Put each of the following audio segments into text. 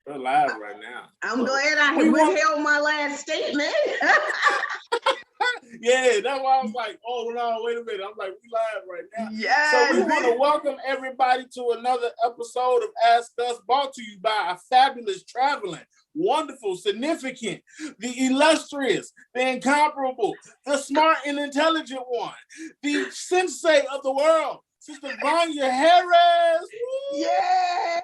We're live right now. I'm glad I withheld my last statement. Yeah, that's why I was like, oh no, wait a minute. I'm like, we live right now. Yes. So we want to welcome everybody to another episode of Ask Us, brought to you by a fabulous, traveling, wonderful, significant, the illustrious, the incomparable, the smart and intelligent one, the sensei of the world, Sister Vanya Harris. Woo! Yeah.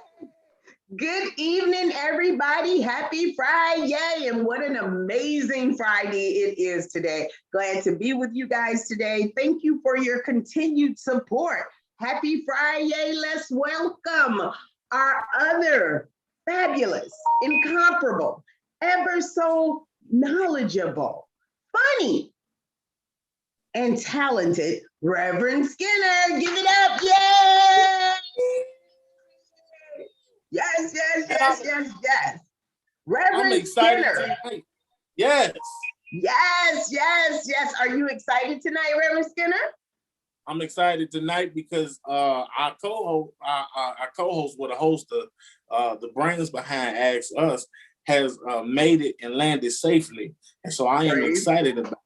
Good evening, everybody. Happy Friday. And what an amazing Friday it is today. Glad to be with you guys today. Thank you for your continued support. Happy Friday. Let's welcome our other fabulous, incomparable, ever so knowledgeable, funny, and talented Reverend Skinner. Give it up. Yay! Yes. Reverend Skinner. Tonight. Yes. Are you excited tonight, Reverend Skinner? I'm excited tonight because our co-host with a host of the brains behind Ask Us has made it and landed safely. And so I am excited about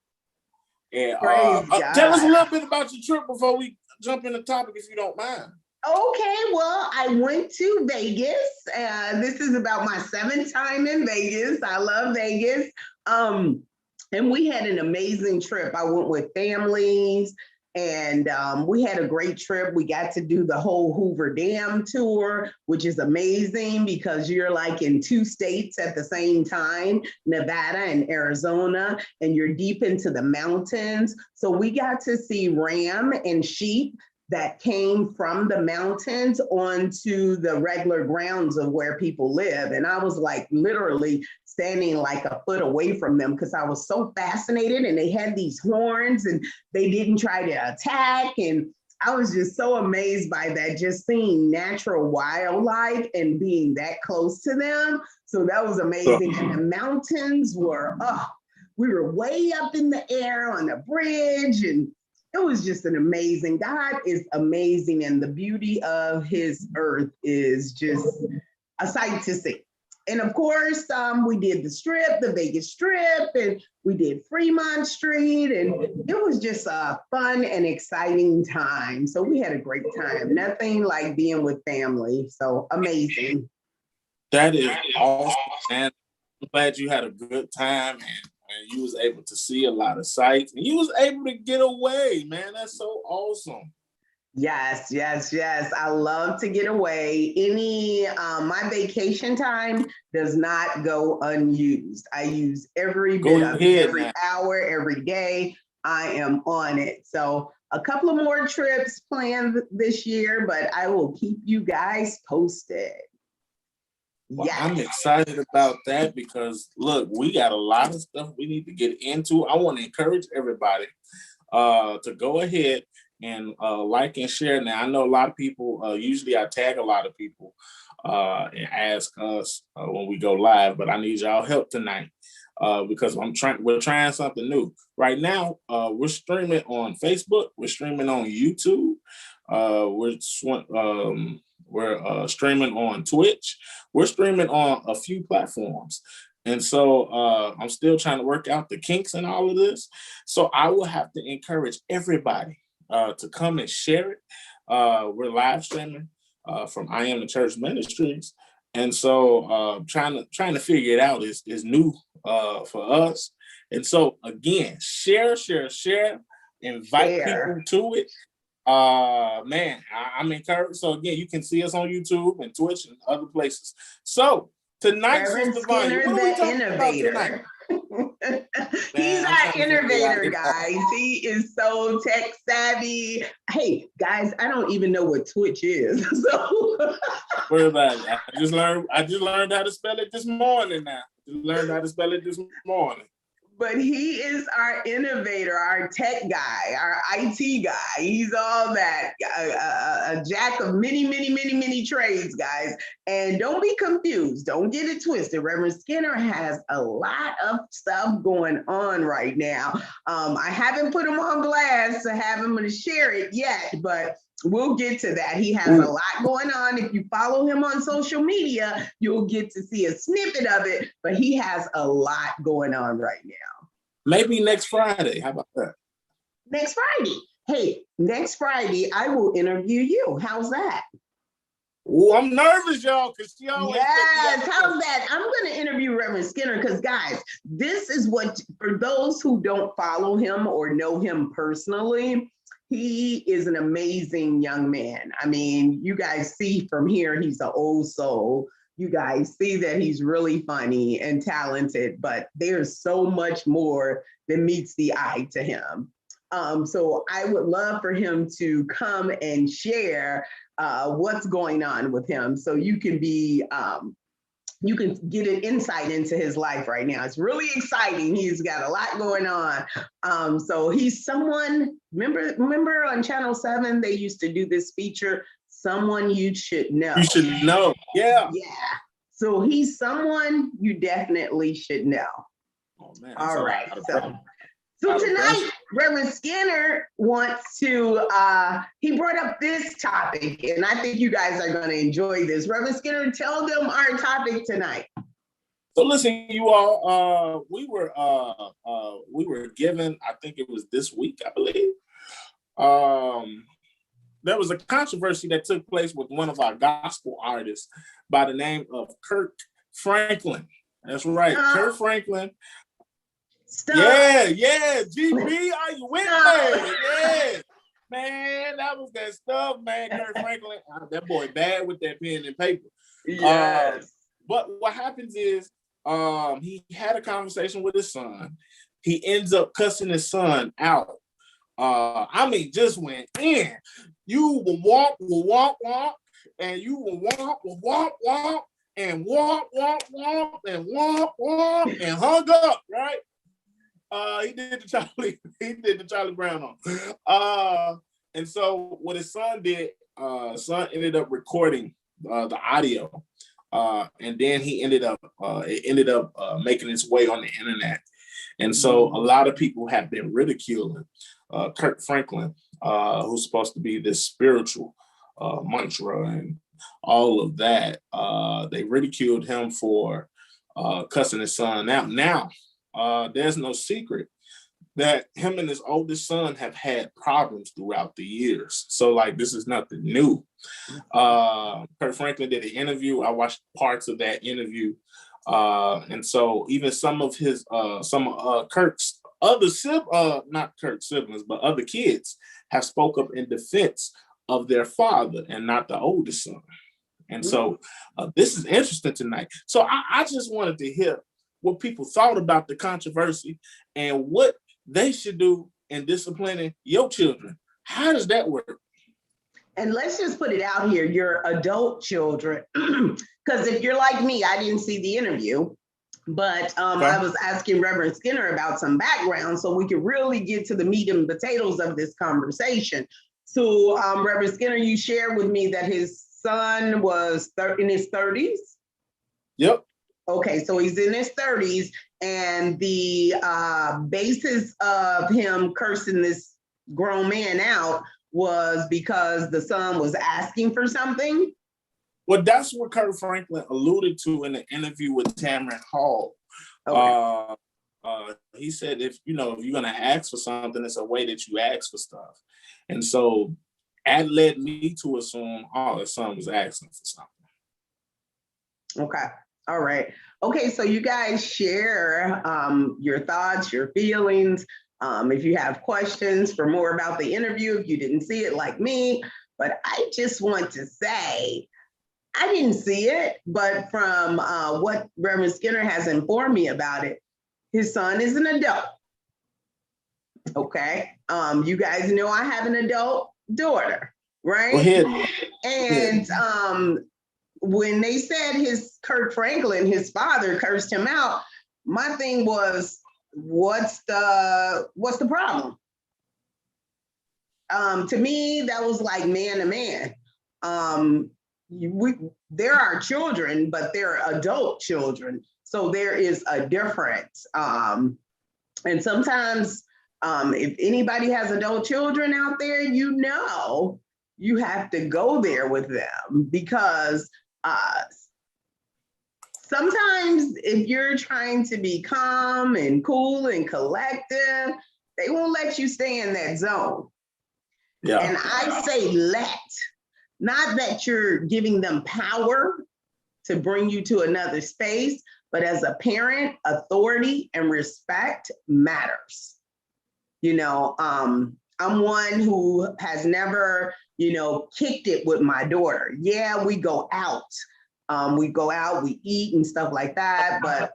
it. And tell us a little bit about your trip before we jump in the topic, if you don't mind. Okay, well, I went to Vegas. This is about my 7th time in Vegas. I love Vegas. And we had an amazing trip. I went with families and we had a great trip. We got to do the whole Hoover Dam tour, which is amazing because you're like in 2 states at the same time, Nevada and Arizona, and you're deep into the mountains. So we got to see ram and sheep that came from the mountains onto the regular grounds of where people live. And I was like literally standing like a foot away from them because I was so fascinated, and they had these horns and they didn't try to attack. And I was just so amazed by that, just seeing natural wildlife and being that close to them. So that was amazing. And the mountains were, we were way up in the air on a bridge, and it was just an amazing, God is amazing, and the beauty of his earth is just a sight to see. And of course, we did the Strip, the Vegas Strip, and we did Fremont Street, and it was just a fun and exciting time. So we had a great time. Nothing like being with family. So amazing. That is awesome, man. I'm glad you had a good time, and you was able to see a lot of sights, and you was able to get away, man. That's so awesome. Yes. I love to get away. My vacation time does not go unused. I use every bit of it, every hour, every day. I am on it. So a couple of more trips planned this year, but I will keep you guys posted. Well, yes. I'm excited about that because, look, we got a lot of stuff we need to get into. I want to encourage everybody to go ahead and like and share. Now, I know a lot of people, usually I tag a lot of people and ask us when we go live, but I need y'all help tonight because we're trying something new. Right now, we're streaming on Facebook. We're streaming on YouTube. We're streaming on Twitch. We're streaming on a few platforms. And so I'm still trying to work out the kinks and all of this. So I will have to encourage everybody to come and share it. We're live streaming from I Am the Church Ministries. And so trying to figure it out is new for us. And so again, share, invite people to it. Man, I'm encouraged. So again, you can see us on YouTube and Twitch and other places. So tonight, Sister Vanya, what are we talking about tonight? He's our innovator, guys. He is so tech savvy. Hey, guys, I don't even know what Twitch is. So worry about it. I just learned how to spell it this morning. But he is our innovator, our tech guy, our IT guy. He's all that, a jack of many trades, guys. And don't be confused. Don't get it twisted. Reverend Skinner has a lot of stuff going on right now. I haven't put him on blast to have him to share it yet, but We'll get to that. He has a lot going on. If you follow him on social media, you'll get to see a snippet of it, but he has a lot going on right now. Maybe next Friday. How about that? Next Friday. Hey, next Friday, I will interview you. How's that? Oh, I'm nervous, y'all, because she always. Yes, how's that? I'm going to interview Reverend Skinner because, guys, this is what, for those who don't follow him or know him personally, he is an amazing young man. I mean, you guys see from here, he's an old soul. You guys see that he's really funny and talented, but there's so much more than meets the eye to him. So I would love for him to come and share what's going on with him, so you can be you can get an insight into his life right now. It's really exciting. He's got a lot going on. So he's someone, remember on Channel 7, they used to do this feature, Someone You Should Know. You should know. Yeah. Yeah. So he's someone you definitely should know. Oh, man. All right. So tonight, Reverend Skinner wants to, he brought up this topic, and I think you guys are going to enjoy this. Reverend Skinner, tell them our topic tonight. So listen, you all, we were given, I think it was this week, I believe. There was a controversy that took place with one of our gospel artists by the name of Kirk Franklin. That's right, Kirk Franklin. Stop. Yeah, GB, are you with me? Yeah, man, that was that stuff, man. Kirk Franklin, that boy bad with that pen and paper. Yes. But what happens is, he had a conversation with his son. He ends up cussing his son out. I mean, just went in. You will walk, and you will walk, and walk, and hung up, right? He did the Charlie Brown on. And so what his son did, son ended up recording the audio, and then it ended up making its way on the internet. And so a lot of people have been ridiculing Kirk Franklin, who's supposed to be this spiritual mantra and all of that. They ridiculed him for cussing his son out. Now, there's no secret that him and his oldest son have had problems throughout the years. So like, this is nothing new. Kirk Franklin did an interview. I watched parts of that interview. And so even some of Kirk's other not Kirk's siblings, but other kids have spoke up in defense of their father and not the oldest son. And so this is interesting tonight. So I just wanted to hear what people thought about the controversy and what they should do in disciplining your children. How does that work? And let's just put it out here, your adult children, because if you're like me, I didn't see the interview, but I was asking Reverend Skinner about some background so we could really get to the meat and potatoes of this conversation. So Reverend Skinner, you shared with me that his son was in his 30s? Yep. Okay, so he's in his 30s, and the basis of him cursing this grown man out was because the son was asking for something? Well, that's what Kirk Franklin alluded to in the interview with Tamron Hall. Okay. He said, if you're going to ask for something, it's a way that you ask for stuff. And so that led me to assume, his son was asking for something. Okay. All right. Okay, so you guys share your thoughts, your feelings. If you have questions for more about the interview, if you didn't see it like me, but I just want to say, I didn't see it, but from what Reverend Skinner has informed me about it, his son is an adult. Okay. You guys know I have an adult daughter, right? Go ahead. And when they said Kirk Franklin, his father, cursed him out, my thing was, what's the problem? To me, that was like man to man. There are children, but they're adult children. So there is a difference. And sometimes if anybody has adult children out there, you have to go there with them because sometimes if you're trying to be calm and cool and collective, they won't let you stay in that zone. Yeah. And I say not that you're giving them power to bring you to another space, but as a parent, authority and respect matters. I'm one who has never, kicked it with my daughter. Yeah, we go out. We eat and stuff like that. But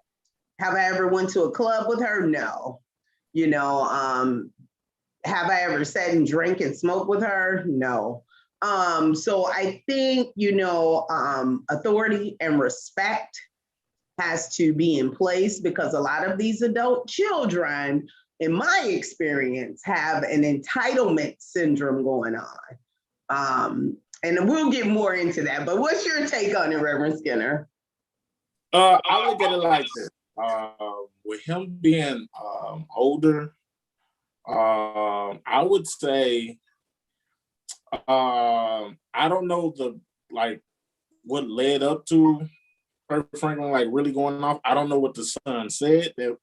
have I ever went to a club with her? No. Have I ever sat and drank and smoked with her? No. So I think, authority and respect has to be in place because a lot of these adult children, in my experience, have an entitlement syndrome going on. And we'll get more into that, but what's your take on it, Reverend Skinner? I look at it like this. With him being older, I would say, I don't know what led up to Kirk Franklin really going off. I don't know what the son said that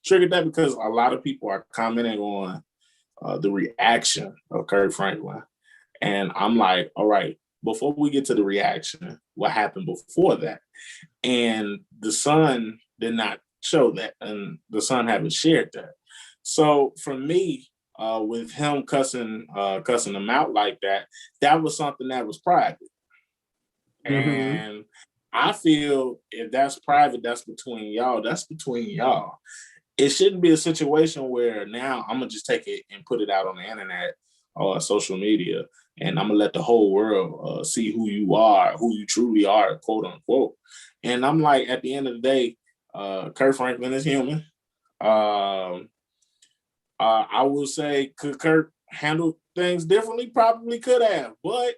triggered that, because a lot of people are commenting on the reaction of Kirk Franklin. And I'm like, all right, before we get to the reaction, what happened before that? And the son did not show that, and the son haven't shared that. So for me, with him cussing them out like that, that was something that was private. Mm-hmm. And I feel if that's private, that's between y'all. That's between y'all. It shouldn't be a situation where now I'm gonna just take it and put it out on the internet or social media, and I'm gonna let the whole world see who you are, who you truly are, quote unquote. And I'm like, at the end of the day, Kirk Franklin is human. I will say, could Kirk handle things differently? Probably could have, but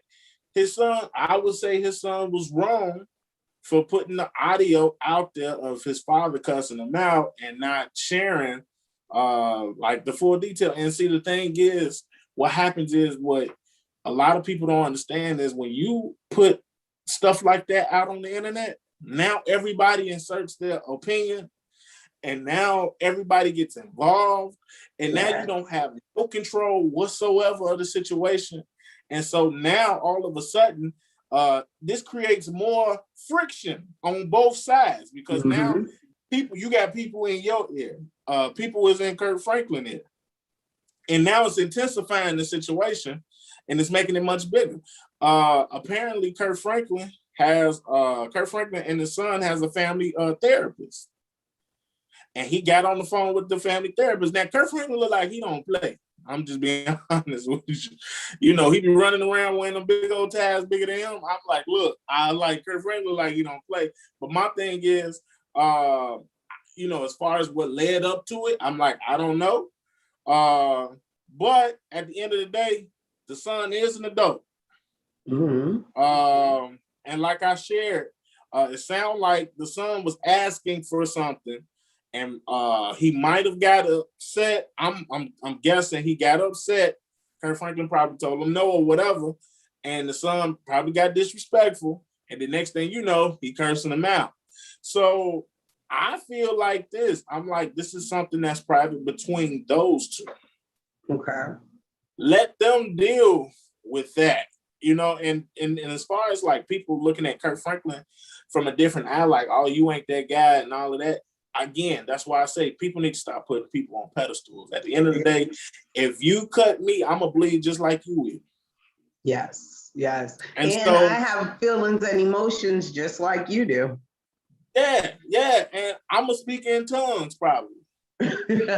his son, I would say his son was wrong for putting the audio out there of his father cussing him out and not sharing the full detail. And see, the thing is, what happens is, what a lot of people don't understand is, when you put stuff like that out on the internet, now everybody inserts their opinion, and now everybody gets involved, and now you don't have no control whatsoever of the situation. And so now all of a sudden, this creates more friction on both sides, because now you got people in your ear, people is in Kirk Franklin ear, and now it's intensifying the situation, and it's making it much bigger. Apparently, Kirk Franklin and his son has a family therapist, and he got on the phone with the family therapist. Now, Kirk Franklin look like he don't play. I'm just being honest with you. He be running around wearing them big old ties bigger than him. I'm like, look, I like Kirk Franklin like he don't play. But my thing is, as far as what led up to it, I'm like, I don't know. But at the end of the day, the son is an adult. Mm-hmm. And like I shared, it sounded like the son was asking for something. And he might have got upset. I'm guessing he got upset. Kirk Franklin probably told him no or whatever. And the son probably got disrespectful. And the next thing you know, he cursing him out. So I feel like this. I'm like, this is something that's private between those two. Okay. Let them deal with that. And as far as people looking at Kirk Franklin from a different eye, like, oh, you ain't that guy and all of that. Again, that's why I say people need to stop putting people on pedestals. At the end of the day, if you cut me, I'm going to bleed just like you will. Yes. And so, I have feelings and emotions just like you do. Yeah. And I'm going to speak in tongues probably. And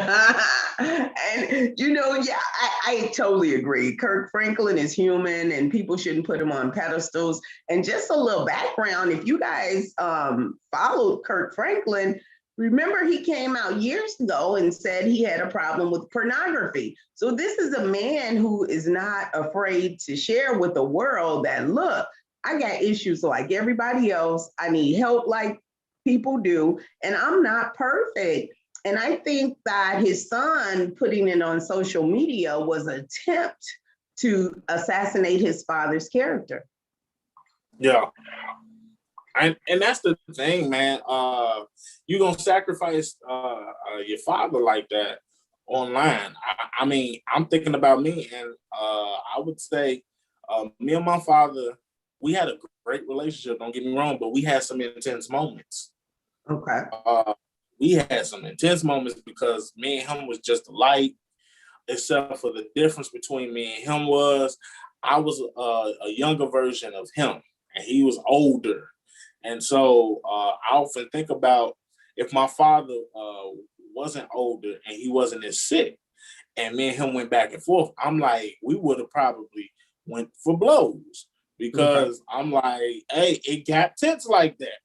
I totally agree. Kirk Franklin is human and people shouldn't put him on pedestals. And just a little background, if you guys followed Kirk Franklin, remember, he came out years ago and said he had a problem with pornography. So this is a man who is not afraid to share with the world that, look, I got issues like everybody else. I need help like people do, and I'm not perfect. And I think that his son putting it on social media was an attempt to assassinate his father's character. Yeah. And that's the thing, man. You gonna sacrifice your father like that online. I mean, I'm thinking about me, and I would say me and my father, we had a great relationship, don't get me wrong, but we had some intense moments. Okay. We had some intense moments because me and him was just alike, except for the difference between me and him was I was a younger version of him, and he was older. And so I often think about if my father wasn't older and he wasn't as sick, and me and him went back and forth, I'm like, we would have probably went for blows because I'm like, hey, it got tense like that.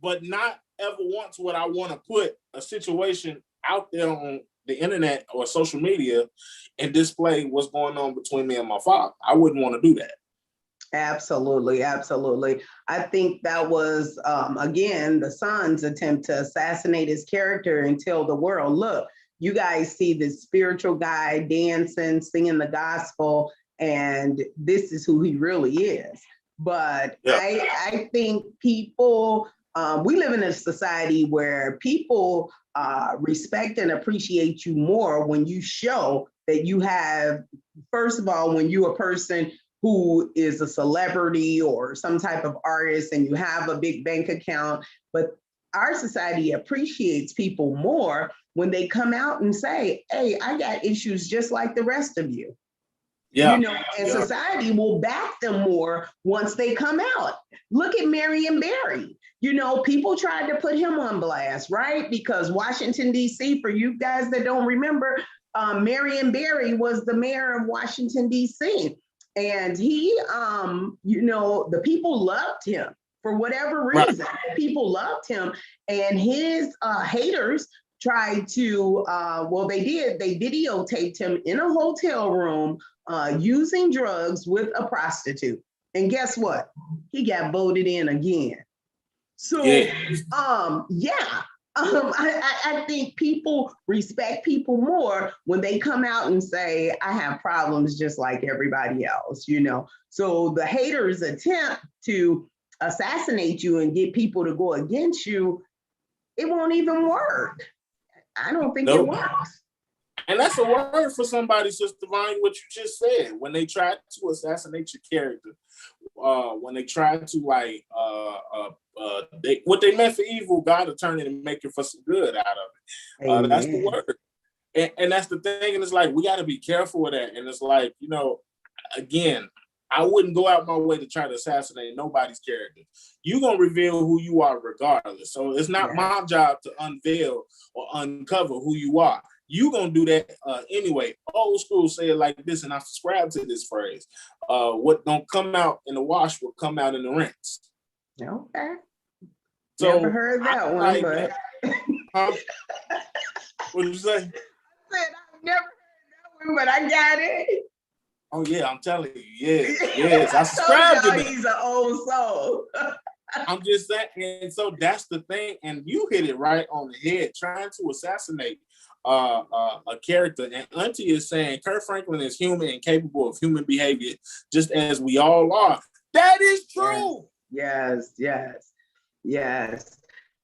But not ever once would I want to put a situation out there on the internet or social media and display what's going on between me and my father. I wouldn't want to do that. Absolutely, absolutely. I think that was, again, the son's attempt to assassinate his character and tell the world, look, you guys see this spiritual guy dancing, singing the gospel, and this is who he really is. But Yep. I think people, we live in a society where people respect and appreciate you more when you show that you have, first of all, when you're a person who is a celebrity or some type of artist and you have a big bank account, but our society appreciates people more when they come out and say, hey, I got issues just like the rest of you. Yeah. You know, and society will back them more once they come out. Look at Marion Barry. You know, people tried to put him on blast, right? Because Washington, D.C., for you guys that don't remember, Marion Barry was the mayor of Washington, D.C. And he, you know, the people loved him for whatever reason. Right. People loved him, and his haters tried to, well, they videotaped him in a hotel room using drugs with a prostitute. And guess what? He got voted in again. So, I think people respect people more when they come out and say, I have problems just like everybody else, you know. So the haters attempt to assassinate you and get people to go against you, it won't even work. I don't think it works. And that's a word for somebody, Sister Vanya, what you just said. When they try to assassinate your character, when they try to what they meant for evil, God will turn it and make it for some good out of it. That's the word. And that's the thing. And it's like, we got to be careful with that. And it's like, you know, again, I wouldn't go out my way to try to assassinate nobody's character. You're going to reveal who you are regardless. So it's not my job to unveil or uncover who you are. You're going to do that anyway. Old school say it like this, and I subscribe to this phrase. What don't come out in the wash will come out in the rinse. Okay. So never heard that one, but... What did you say? I said, I've never heard that one, but I got it. Oh, yeah, I'm telling you. Yes. I subscribe to that. He's an old soul. I'm just saying, and so that's the thing, and you hit it right on the head, trying to assassinate a character. And Auntie is saying Kirk Franklin is human and capable of human behavior, just as we all are. That is true. Yes.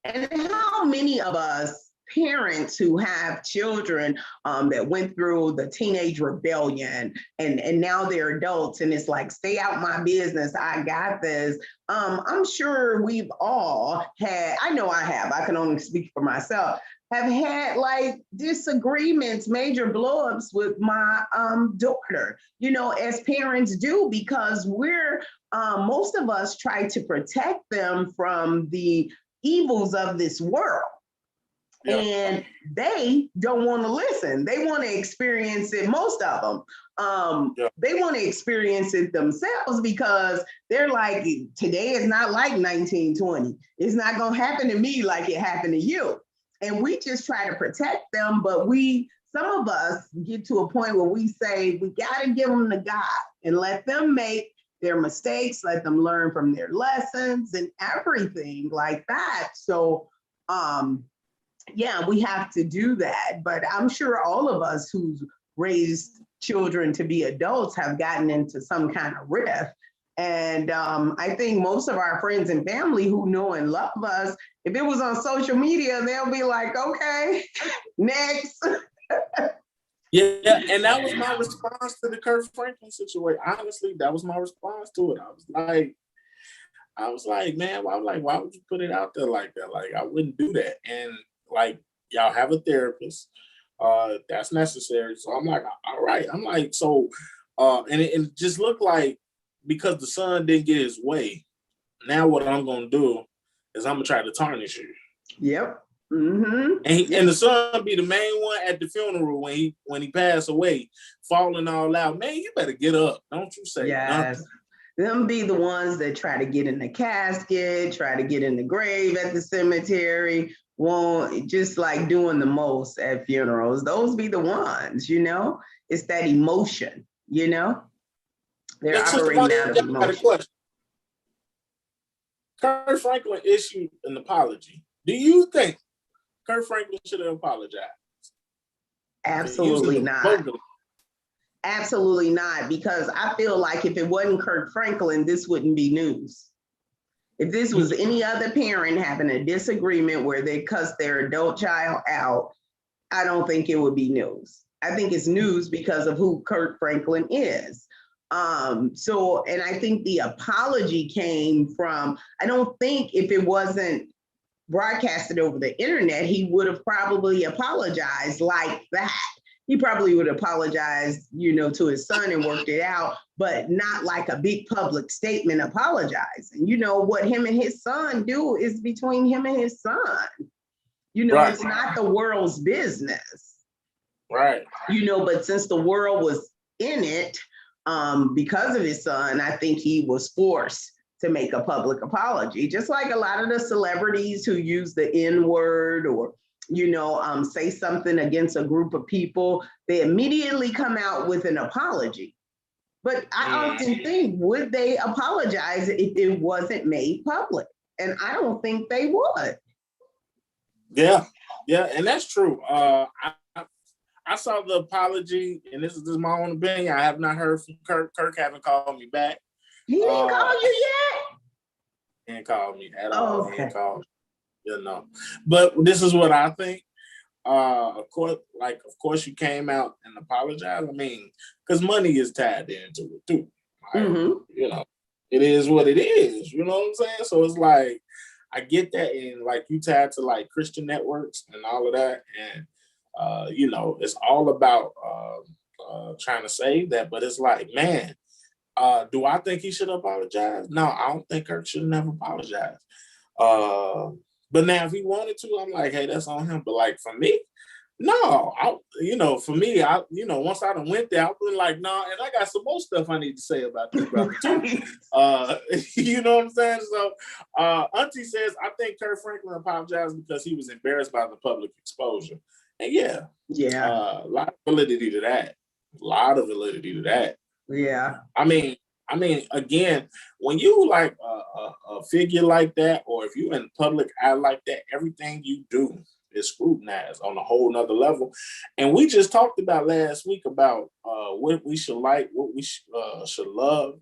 And how many of us parents who have children that went through the teenage rebellion and now they're adults and it's like, stay out my business, I got this. I'm sure we've all had, I know I have, I can only speak for myself, have had like disagreements, major blowups with my daughter, you know, as parents do, because we're, most of us try to protect them from the evils of this world. Yeah. And they don't want to listen. They want to experience it, most of them. They want to experience it themselves because they're like, today is not like 1920. It's not going to happen to me like it happened to you. And we just try to protect them, but some of us get to a point where we say, we got to give them to God and let them make their mistakes, let them learn from their lessons and everything like that. So, yeah, we have to do that. But I'm sure all of us who's raised children to be adults have gotten into some kind of rift. And I think most of our friends and family who know and love us, if it was on social media, they'll be like, okay, next. Yeah, and that was my response to the Kirk Franklin situation. Honestly, that was my response to it. I was like, man, why would you put it out there like that? Like, I wouldn't do that. And like, y'all have a therapist. That's necessary. So I'm like, all right. I'm like, so, and it just looked like because the son didn't get his way, now what I'm gonna do is I'm gonna try to tarnish you. Yep. Mm-hmm. And the son be the main one at the funeral when he passed away, falling all out. Man, you better get up. Don't you say nothing. Them be the ones that try to get in the casket, try to get in the grave at the cemetery, won't just like doing the most at funerals. Those be the ones, you know? It's that emotion, you know? They're operating out of emotion. Kirk Franklin issued an apology. Do you think Kirk Franklin should have apologized? Absolutely not. Absolutely not, because I feel like if it wasn't Kirk Franklin, this wouldn't be news. If this was any other parent having a disagreement where they cuss their adult child out, I don't think it would be news. I think it's news because of who Kirk Franklin is. And I think the apology came from, I don't think if it wasn't broadcasted over the internet, he would have probably apologized like that. He probably would apologize, you know, to his son and worked it out, but not like a big public statement apologizing. You know, what him and his son do is between him and his son. You know, It's not the world's business. Right. You know, but since the world was in it, because of his son, I think he was forced to make a public apology, just like a lot of the celebrities who use the N-word or say something against a group of people, they immediately come out with an apology. But I often think, would they apologize if it wasn't made public? And I don't think they would. Yeah, and that's true. I saw the apology, and this is my own opinion. I have not heard from Kirk. Kirk haven't called me back. He didn't call you yet? He didn't call me at all. Okay. He didn't call me. You know, but this is what I think. Of course, you came out and apologized. I mean, because money is tied into it too. Right? Mm-hmm. You know, it is what it is. You know what I'm saying? So it's like, I get that, and like you tied to like Christian networks and all of that, and it's all about trying to save that. But it's like, man, do I think he should apologize? No, I don't think Kirk should have never apologized. But now if he wanted to, I'm like, hey, that's on him. But like for me, no, for me, once I done went there, I've been like, no, and I got some more stuff I need to say about this brother too. You know what I'm saying? So Auntie says, I think Kirk Franklin apologized because he was embarrassed by the public exposure. And yeah, a lot of validity to that. Yeah. I mean, again, when you like a figure like that, or if you're in public eye like that, everything you do is scrutinized on a whole nother level. And we just talked about last week about what we should like, what we should love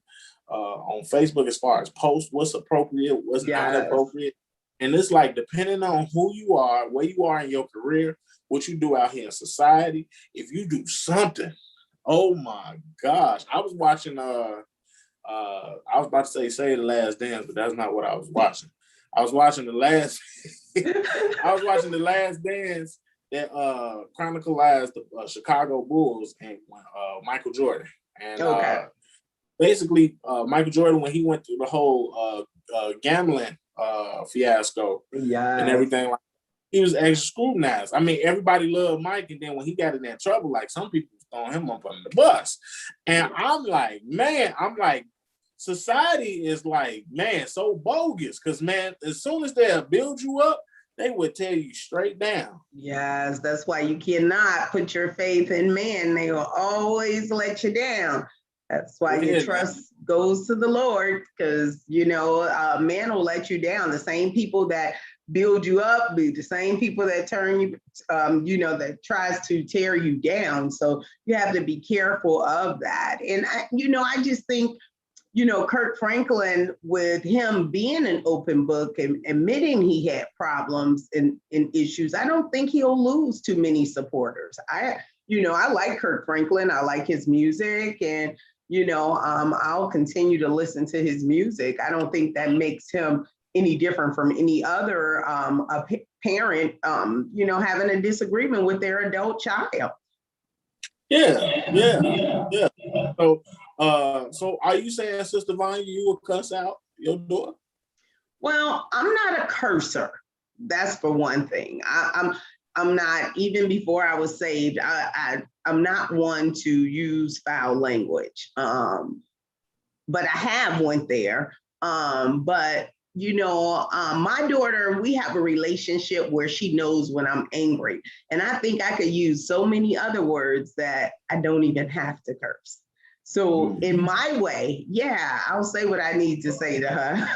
on Facebook as far as posts, what's appropriate, what's not appropriate. And it's like, depending on who you are, where you are in your career, what you do out here in society, if you do something, oh my gosh. I was watching I was about to say The Last Dance, but that's not what I was watching. I was watching The Last Dance that chronicled the Chicago Bulls and Michael Jordan. And basically Michael Jordan, when he went through the whole gambling fiasco and everything, like, he was extra scrutinized. I mean, everybody loved Mike, and then when he got in that trouble, like, some people throwing him up on the bus. And I'm like, society is like, man, so bogus. Because, man, as soon as they'll build you up, they would tear you straight down. Yes, that's why you cannot put your faith in man. They will always let you down. That's why your trust goes to the Lord, because, man will let you down. The same people that build you up, be the same people that turn you, that tries to tear you down. So you have to be careful of that. And I just think, Kirk Franklin, with him being an open book and admitting he had problems and issues, I don't think he'll lose too many supporters. I like Kirk Franklin. I like his music, and I'll continue to listen to his music. I don't think that makes him any different from any other parent, having a disagreement with their adult child. Yeah. So are you saying, Sister Vanya, you will cuss out your daughter? Well, I'm not a cursor. That's for one thing. I'm not, even before I was saved, I'm not one to use foul language. But I have went there. But my daughter, we have a relationship where she knows when I'm angry. And I think I could use so many other words that I don't even have to curse. So in my way, yeah, I'll say what I need to say to her.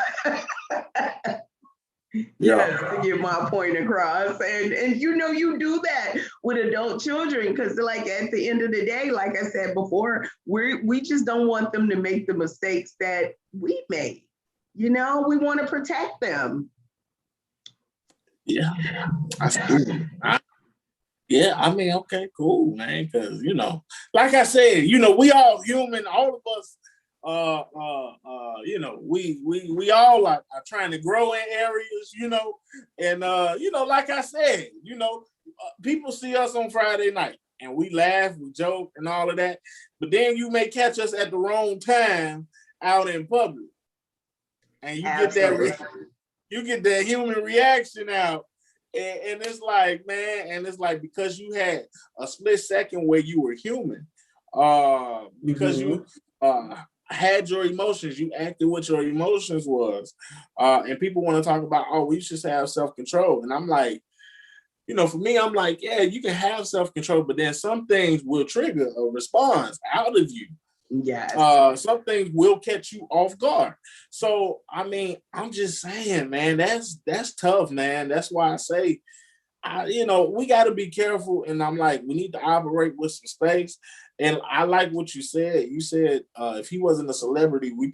Yes, to get my point across. And you do that with adult children, because like at the end of the day, like I said before, we just don't want them to make the mistakes that we made. We want to protect them. Yeah, I see. I mean, okay, cool, man. Because like I said, we all human. All of us, we all are trying to grow in areas, and like I said, people see us on Friday night and we laugh, we joke, and all of that. But then you may catch us at the wrong time out in public, and you get that human reaction out. And it's like, man, because you had a split second where you were human, because you had your emotions, you acted what your emotions was, and people want to talk about, oh, we should have self-control. And I'm like, for me, I'm like, yeah, you can have self-control, but then some things will trigger a response out of you. Yes. Some things will catch you off guard. So, I mean, I'm just saying, man, that's tough, man. That's why I say, we got to be careful. And I'm like, we need to operate with some space. And I like what you said. You said if he wasn't a celebrity, we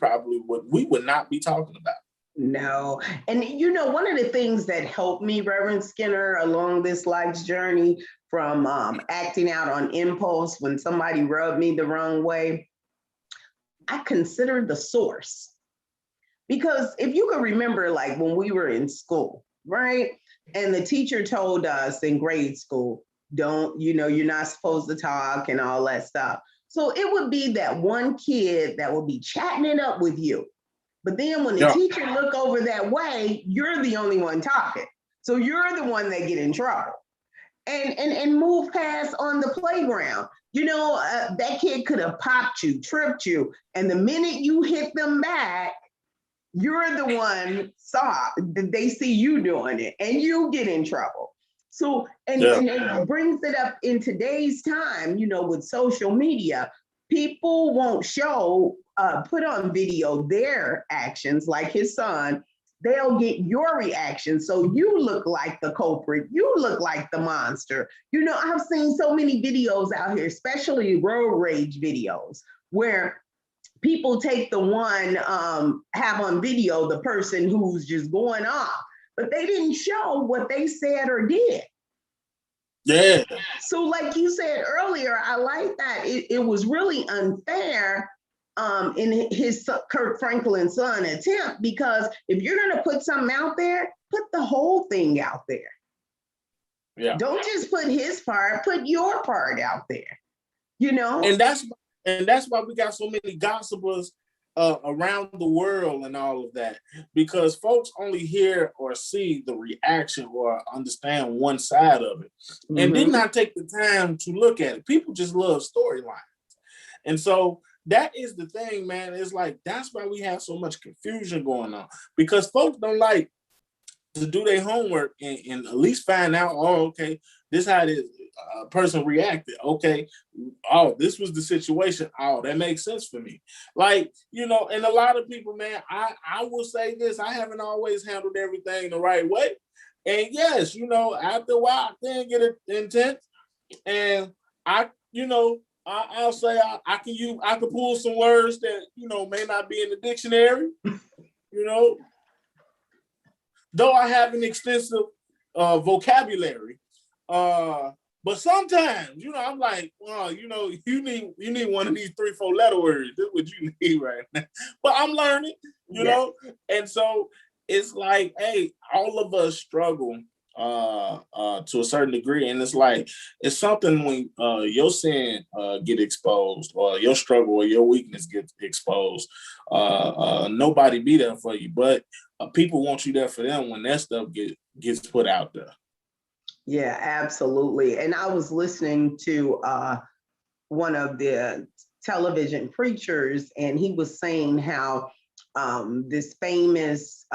would not be talking about it. No. And one of the things that helped me, Reverend Skinner, along this life's journey, from acting out on impulse when somebody rubbed me the wrong way, I considered the source. Because if you could remember, like when we were in school, right? And the teacher told us in grade school, you're not supposed to talk and all that stuff. So it would be that one kid that would be chatting it up with you. But then when the teacher look over that way, you're the only one talking. So you're the one that get in trouble and move past on the playground. That kid could have popped you, tripped you. And the minute you hit them back, you're the one they see you doing it and you get in trouble. So, and it brings it up in today's time, with social media, people won't put on video their actions, like his son. They'll get your reaction. So you look like the culprit. You look like the monster. I've seen so many videos out here, especially road rage videos, where people take the one, have on video the person who's just going off, but they didn't show what they said or did. Yeah. So like you said earlier, I like that. It was really unfair in his Kirk Franklin's son attempt, because if you're going to put something out there, put the whole thing out there. Yeah. Don't just put his part, put your part out there, And that's why we got so many gossipers around the world and all of that, because folks only hear or see the reaction or understand one side of it, and did not take the time to look at it. People just love storylines. And so that is the thing, man. It's like, that's why we have so much confusion going on, because folks don't like to do their homework and at least find out, oh, okay, this how this person reacted. Okay, oh, this was the situation. Oh, that makes sense for me. Like, and a lot of people, man, I will say this, I haven't always handled everything the right way. And yes, after a while, things get intense, and I'll say I can pull some words that may not be in the dictionary, though I have an extensive vocabulary. But sometimes, I'm like, well, you need one of these 3-4 letter words. This is what you need right now. But I'm learning, and so it's like, hey, all of us struggle to a certain degree, and it's like it's something when your sin get exposed, or your struggle or your weakness gets exposed. Nobody be there for you, but people want you there for them when that stuff gets put out there. Yeah, absolutely. And I was listening to one of the television preachers, and he was saying how this famous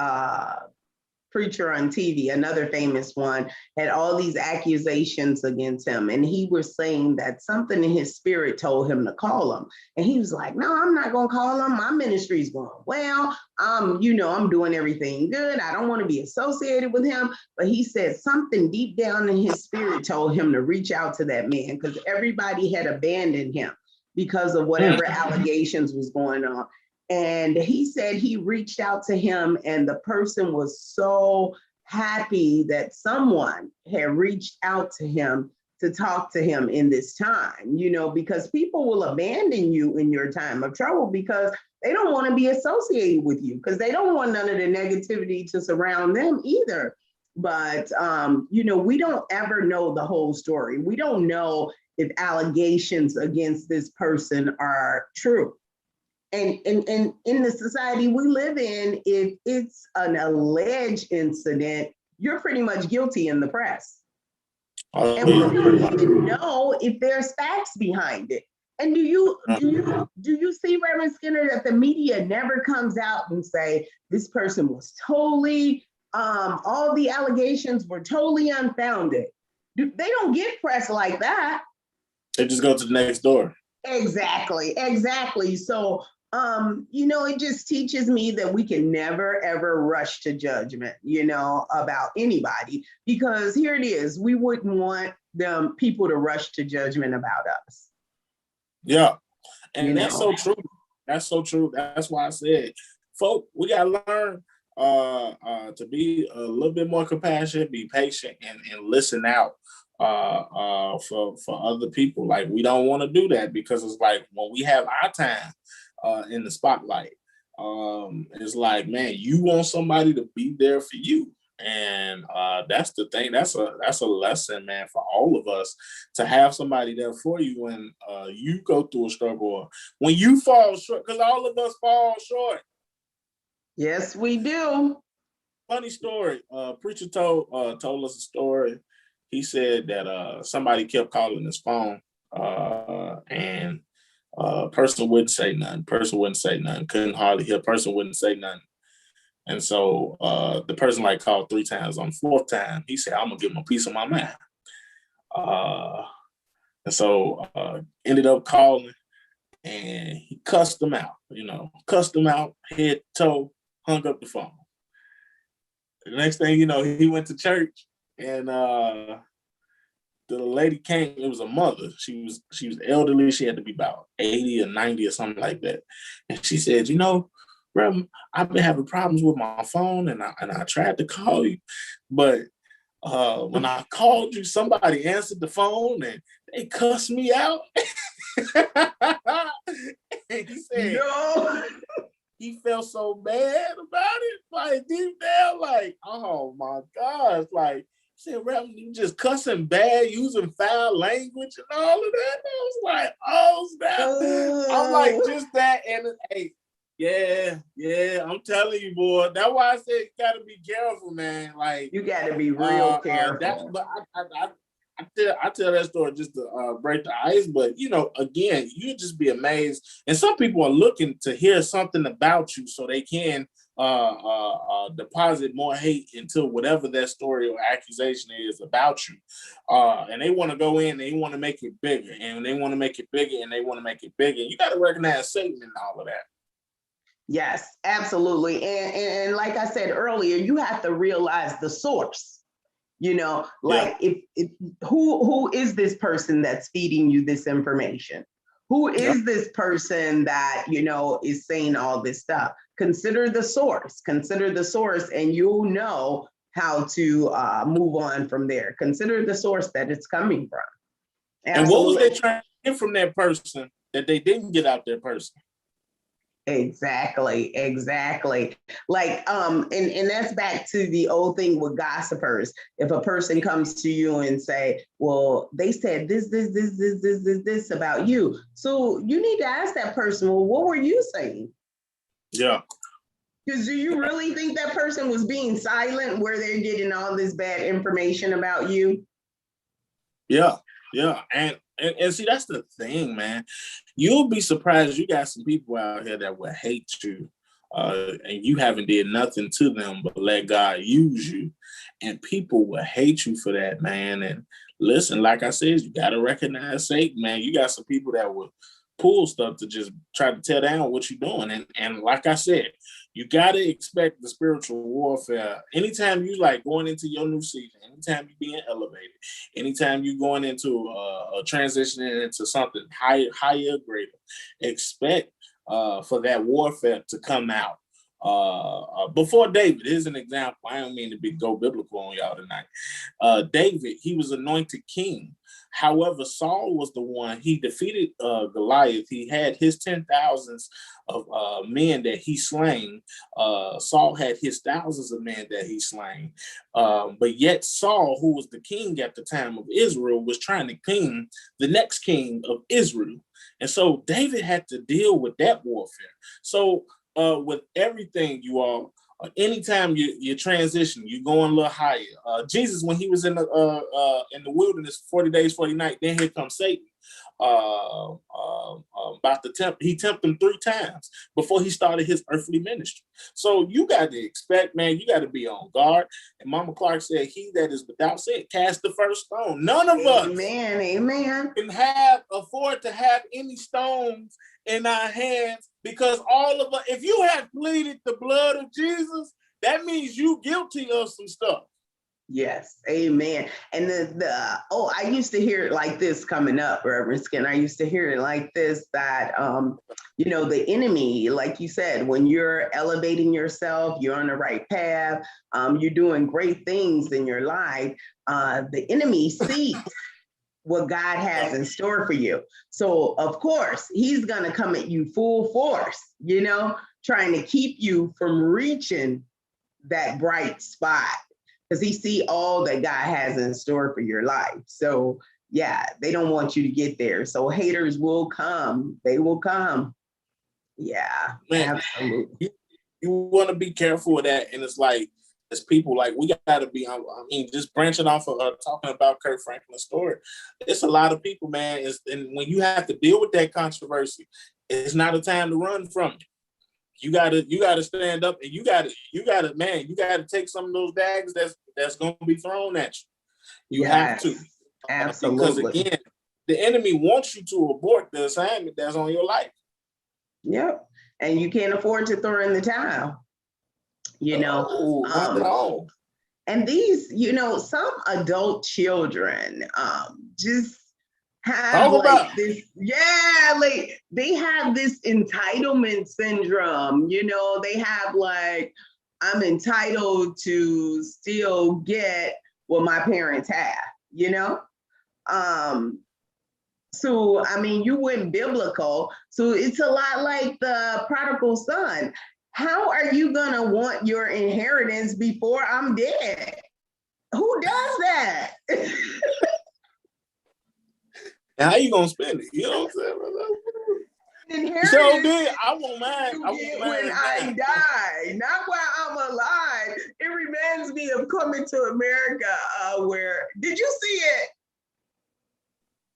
preacher on TV, another famous one, had all these accusations against him. And he was saying that something in his spirit told him to call him. And he was like, no, I'm not going to call him. My ministry's going well. I'm doing everything good. I don't want to be associated with him. But he said something deep down in his spirit told him to reach out to that man, because everybody had abandoned him because of whatever allegations was going on. And he said he reached out to him, and the person was so happy that someone had reached out to him to talk to him in this time, because people will abandon you in your time of trouble because they don't want to be associated with you, because they don't want none of the negativity to surround them either. But, we don't ever know the whole story. We don't know if allegations against this person are true. And in the society we live in, if it's an alleged incident, you're pretty much guilty in the press. And we don't even know if there's facts behind it. And do you see, Reverend Skinner, that the media never comes out and say this person was totally, all the allegations were totally unfounded? They don't get press like that. They just go to the next door. Exactly. So, it just teaches me that we can never, ever rush to judgment, about anybody, because here it is. We wouldn't want people to rush to judgment about us. Yeah. And that's so true. That's so true. That's why I said, folk, we got to learn to be a little bit more compassionate, be patient, and listen out for other people. Like, we don't want to do that, because it's like when we have our time in the spotlight, it's like, man, you want somebody to be there for you. And that's the thing. That's a lesson, man, for all of us, to have somebody there for you when you go through a struggle, or when you fall short, because all of us fall short. Yes, we do. Funny story. Preacher told us a story. He said that somebody kept calling his phone, and person wouldn't say nothing. Couldn't hardly hear. Person wouldn't say nothing. And so the person called 3 times. On the 4th time, he said, I'm going to give him a piece of my mind. And so ended up calling, and he cussed him out, head to toe, hung up the phone. The next thing you know, he went to church, and the lady came. It was a mother. She was elderly. She had to be about 80 or 90 or something like that. And she said, Reverend, I've been having problems with my phone, and I tried to call you, but when I called you, somebody answered the phone and they cussed me out. And he said, no. He felt so bad about it, like deep down, like, oh my gosh, like, he said, Reverend, you just cussing bad, using foul language and all of that. And I was like, oh snap. I'm like, just that, and hey, yeah, I'm telling you, boy. That's why I said you gotta be careful, man. Like, you gotta be real careful. But I tell that story just to break the ice, but again, you just be amazed. And some people are looking to hear something about you so they can deposit more hate into whatever that story or accusation is about you. And they want to go in, they want to make it bigger, and they want to make it bigger, and they want to make it bigger. You got to recognize Satan in all of that. Yes, absolutely. And like I said earlier, you have to realize the source. You know, Yeah. like if who is this person that's feeding you this information? Who Yeah. is this person that, you know, is saying all this stuff? Consider the source. Consider the source, and you'll know how to move on from there. Consider the source that it's coming from. And what was they Absolutely. trying to get from that person that they didn't get out that person? Exactly, exactly. Like, and that's back to the old thing with gossipers. If a person comes to you and say, well, they said this about you. So you need to ask that person, well, what were you saying? Yeah. Because do you really think that person was being silent where they're getting all this bad information about you? Yeah. Yeah. And see, that's the thing, man. You'll be surprised. You got some people out here that will hate you, and you haven't did nothing to them but let God use you. And people will hate you for that, man. And listen, like I said, you got to recognize Satan, man. You got some people that will pull stuff to just try to tear down what you're doing. And like I said, you got to expect the spiritual warfare. Anytime you like going into your new season, anytime you're being elevated, anytime you're going into a transitioning into something higher, greater, expect for that warfare to come out. Before David, here's an example. I don't mean to go biblical on y'all tonight. David, he was anointed king. However, Saul was the one, he defeated Goliath. He had his 10,000s of men that he slain. Saul had his thousands of men that he slain. But yet Saul, who was the king at the time of Israel, was trying to king the next king of Israel. And so David had to deal with that warfare. So with everything, you all, anytime you transition, you going a little higher. Jesus, when he was in the wilderness 40 days, 40 nights, then here comes Satan. About the tempt, he tempted him 3 times before he started his earthly ministry. So you got to expect, man, you got to be on guard. And Mama Clark said, he that is without sin, cast the first stone. None of us Amen. can afford to have any stones in our hands, because all of us, if you have pleaded the blood of Jesus, that means you guilty of some stuff. Yes, amen. And I used to hear it like this coming up, Reverend Skin. I used to hear it like this, that you know, the enemy, like you said, when you're elevating yourself, you're on the right path, you're doing great things in your life, the enemy sees what God has in store for you. So of course, he's gonna come at you full force, you know, trying to keep you from reaching that bright spot, because he see all that God has in store for your life. So yeah, they don't want you to get there. So haters will come. They will come. Yeah, man, absolutely. You want to be careful with that. And it's like, as people, like, we got to be, I mean, just branching off of talking about Kirk Franklin's story, it's a lot of people, man. And when you have to deal with that controversy, it's not a time to run from it. You gotta stand up, and you gotta take some of those daggers that's gonna be thrown at you. You have to, because Absolutely. again, the enemy wants you to abort the assignment that's on your life. Yep. And you can't afford to throw in the towel, you know. Not at all. And these, you know, some adult children just have Talk like about this, yeah, like they have this entitlement syndrome, you know, they have like, I'm entitled to still get what my parents have, you know? So, I mean, you went biblical. So it's a lot like the prodigal son. How are you going to want your inheritance before I'm dead? Who does that? how you gonna spend it? You know what I'm saying? Inheritance So big. I won't mind. you I get won't when mind I die, not while I'm alive. It reminds me of Coming to America, where, did you see it?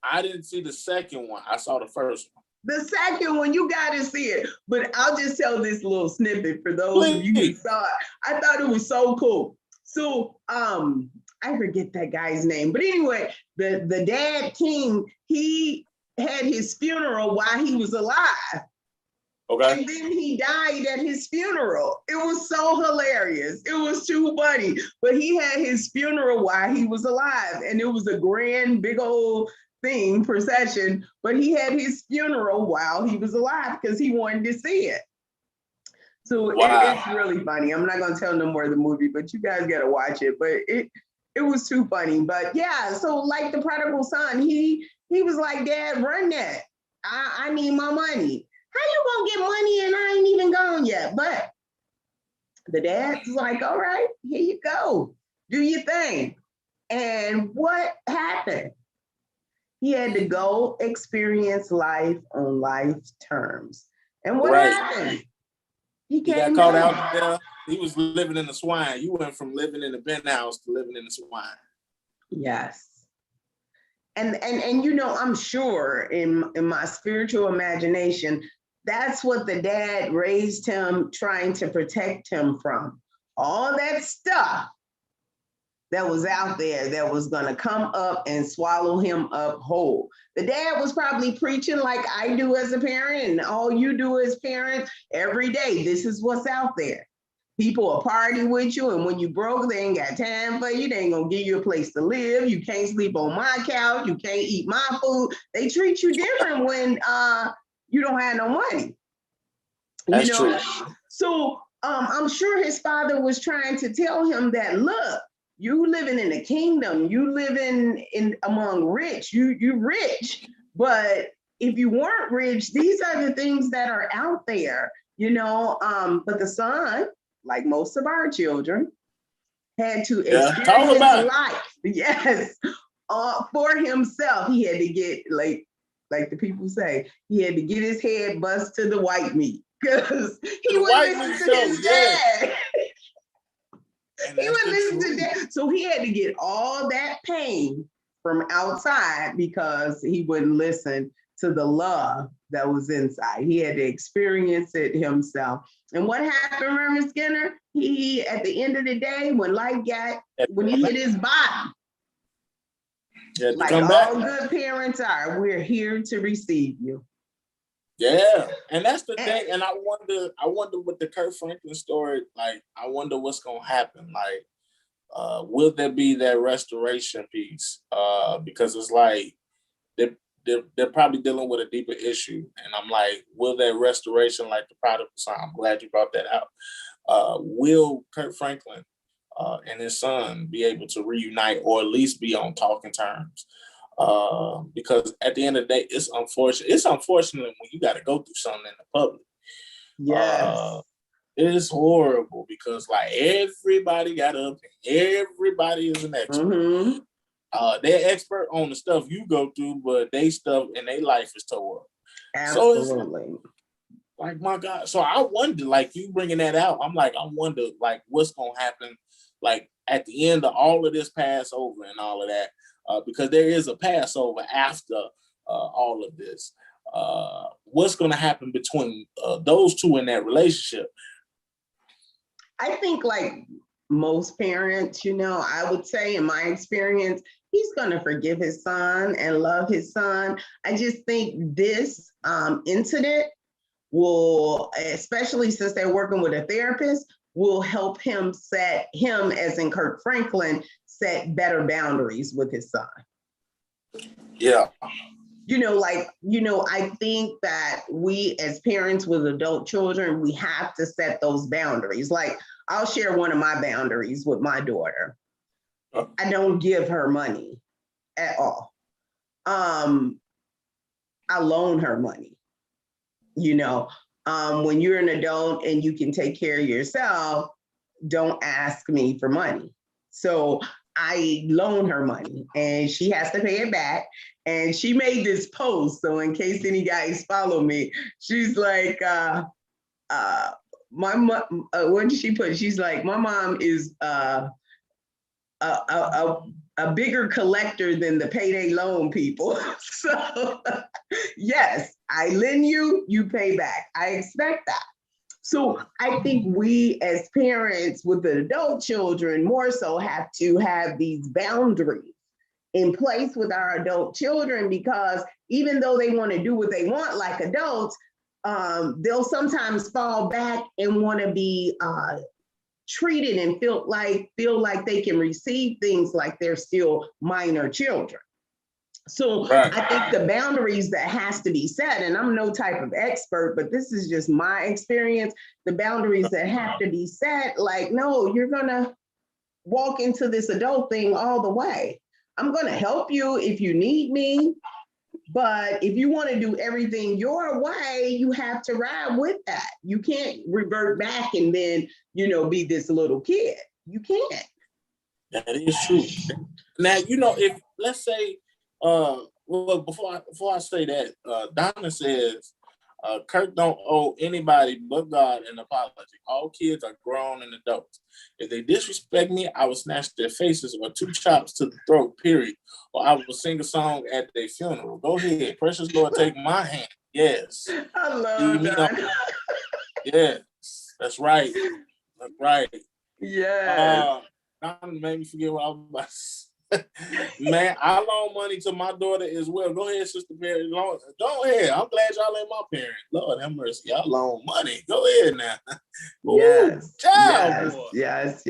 I didn't see the second one. I saw the first one. The second one, you got to see it. But I'll just tell this little snippet for those of you who saw it. I thought it was so cool. So I forget that guy's name. But anyway, the dad king, he had his funeral while he was alive. Okay. And then he died at his funeral. It was so hilarious. It was too funny. But he had his funeral while he was alive. And it was a grand, big old thing, procession. But he had his funeral while he was alive because he wanted to see it. So it's really funny. I'm not gonna tell no more of the movie, but you guys gotta watch it. But it was too funny. But yeah, so like the prodigal son, he was like, Dad, run that. I need my money. How you gonna get money and I ain't even gone yet? But the dad's like, all right, here you go. Do your thing. And what happened? He had to go experience life on life's terms. And what happened? He got caught out there. He was living in the swine. You went from living in the penthouse to living in the swine. Yes. And you know, I'm sure in my spiritual imagination, that's what the dad raised him, trying to protect him from. All that stuff that was out there that was going to come up and swallow him up whole. The dad was probably preaching like I do as a parent, and all you do as parents every day. This is what's out there. People will party with you, and when you broke, they ain't got time for you. They ain't gonna give you a place to live. You can't sleep on my couch. You can't eat my food. They treat you different when you don't have no money. That's true. So I'm sure his father was trying to tell him that, look, you living in the kingdom, you living in among rich, you rich, but if you weren't rich, these are the things that are out there, but the son, like most of our children, had to experience life. Yes. For himself. He had to get, like the people say, he had to get his head bust to the white meat because he wouldn't listen to his dad. He would listen to that. So he had to get all that pain from outside because he wouldn't listen to the love that was inside. He had to experience it himself. And what happened, Reverend Skinner? He, at the end of the day, when he hit his bottom, like all good parents are, we're here to receive you. Yeah, and that's the thing. And I wonder with the Kirk Franklin story, like, I wonder what's gonna happen. Like, will there be that restoration piece? Because it's like they're probably dealing with a deeper issue, and I'm like, will that restoration, like the prodigal son? I'm glad you brought that out. Will Kirk Franklin and his son be able to reunite, or at least be on talking terms? Because at the end of the day, it's unfortunate. It's unfortunate when you got to go through something in the public. Yes. It is horrible because, like, everybody got up and everybody is an expert. Mm-hmm. They're expert on the stuff you go through, but they stuff in their life is tore up. Absolutely. So like, my God. So I wonder, like, you bringing that out, I'm like, I wonder, like, what's going to happen, like, at the end of all of this Passover and all of that. Because there is a Passover after all of this. What's going to happen between those two in that relationship? I think, like most parents, I would say in my experience, he's going to forgive his son and love his son. I just think this incident will, especially since they're working with a therapist, will help him as in Kirk Franklin, set better boundaries with his son. Yeah. I think that we as parents with adult children, we have to set those boundaries. Like, I'll share one of my boundaries with my daughter. I don't give her money at all. I loan her money. When you're an adult and you can take care of yourself, don't ask me for money. So I loan her money and she has to pay it back. And she made this post. So in case any guys follow me, she's like, what did she put? She's like, my mom is a bigger collector than the payday loan people. So yes, I lend you, you pay back. I expect that. So I think we as parents with the adult children more so have to have these boundaries in place with our adult children, because even though they want to do what they want like adults, they'll sometimes fall back and want to be treated and feel like they can receive things like they're still minor children. So Right. I think the boundaries that has to be set, and I'm no type of expert, but this is just my experience, the boundaries that have to be set, like, no, you're gonna walk into this adult thing all the way. I'm gonna help you if you need me, but if you want to do everything your way, you have to ride with that. You can't revert back and then, be this little kid. You can't. That is true. Now, if let's say, well, before I say that, Donna says, Kirk don't owe anybody but God an apology. All kids are grown and adults. If they disrespect me, I will snatch their faces or 2 chops to the throat, period. Or I will sing a song at their funeral. Go ahead. Precious Lord, take my hand. Yes. I love that. Yes. That's right. That's right. Yes. Donna made me forget what I was about to say. Man, I loan money to my daughter as well. Go ahead, Sister Perry. Go ahead. I'm glad y'all ain't my parent. Lord have mercy. Y'all loan money. Go ahead now. Yes. Ooh, child, yes.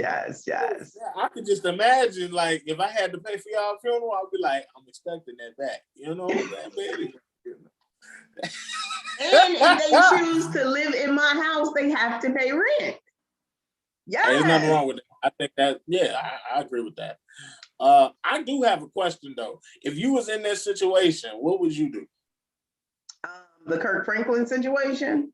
I could just imagine, like, if I had to pay for y'all funeral, I'd be like, I'm expecting that back. You know what I'm saying? And if they choose to live in my house, they have to pay rent. Yeah. There's nothing wrong with that. I think that, I agree with that. I do have a question though. If you was in this situation, what would you do? The Kirk Franklin situation.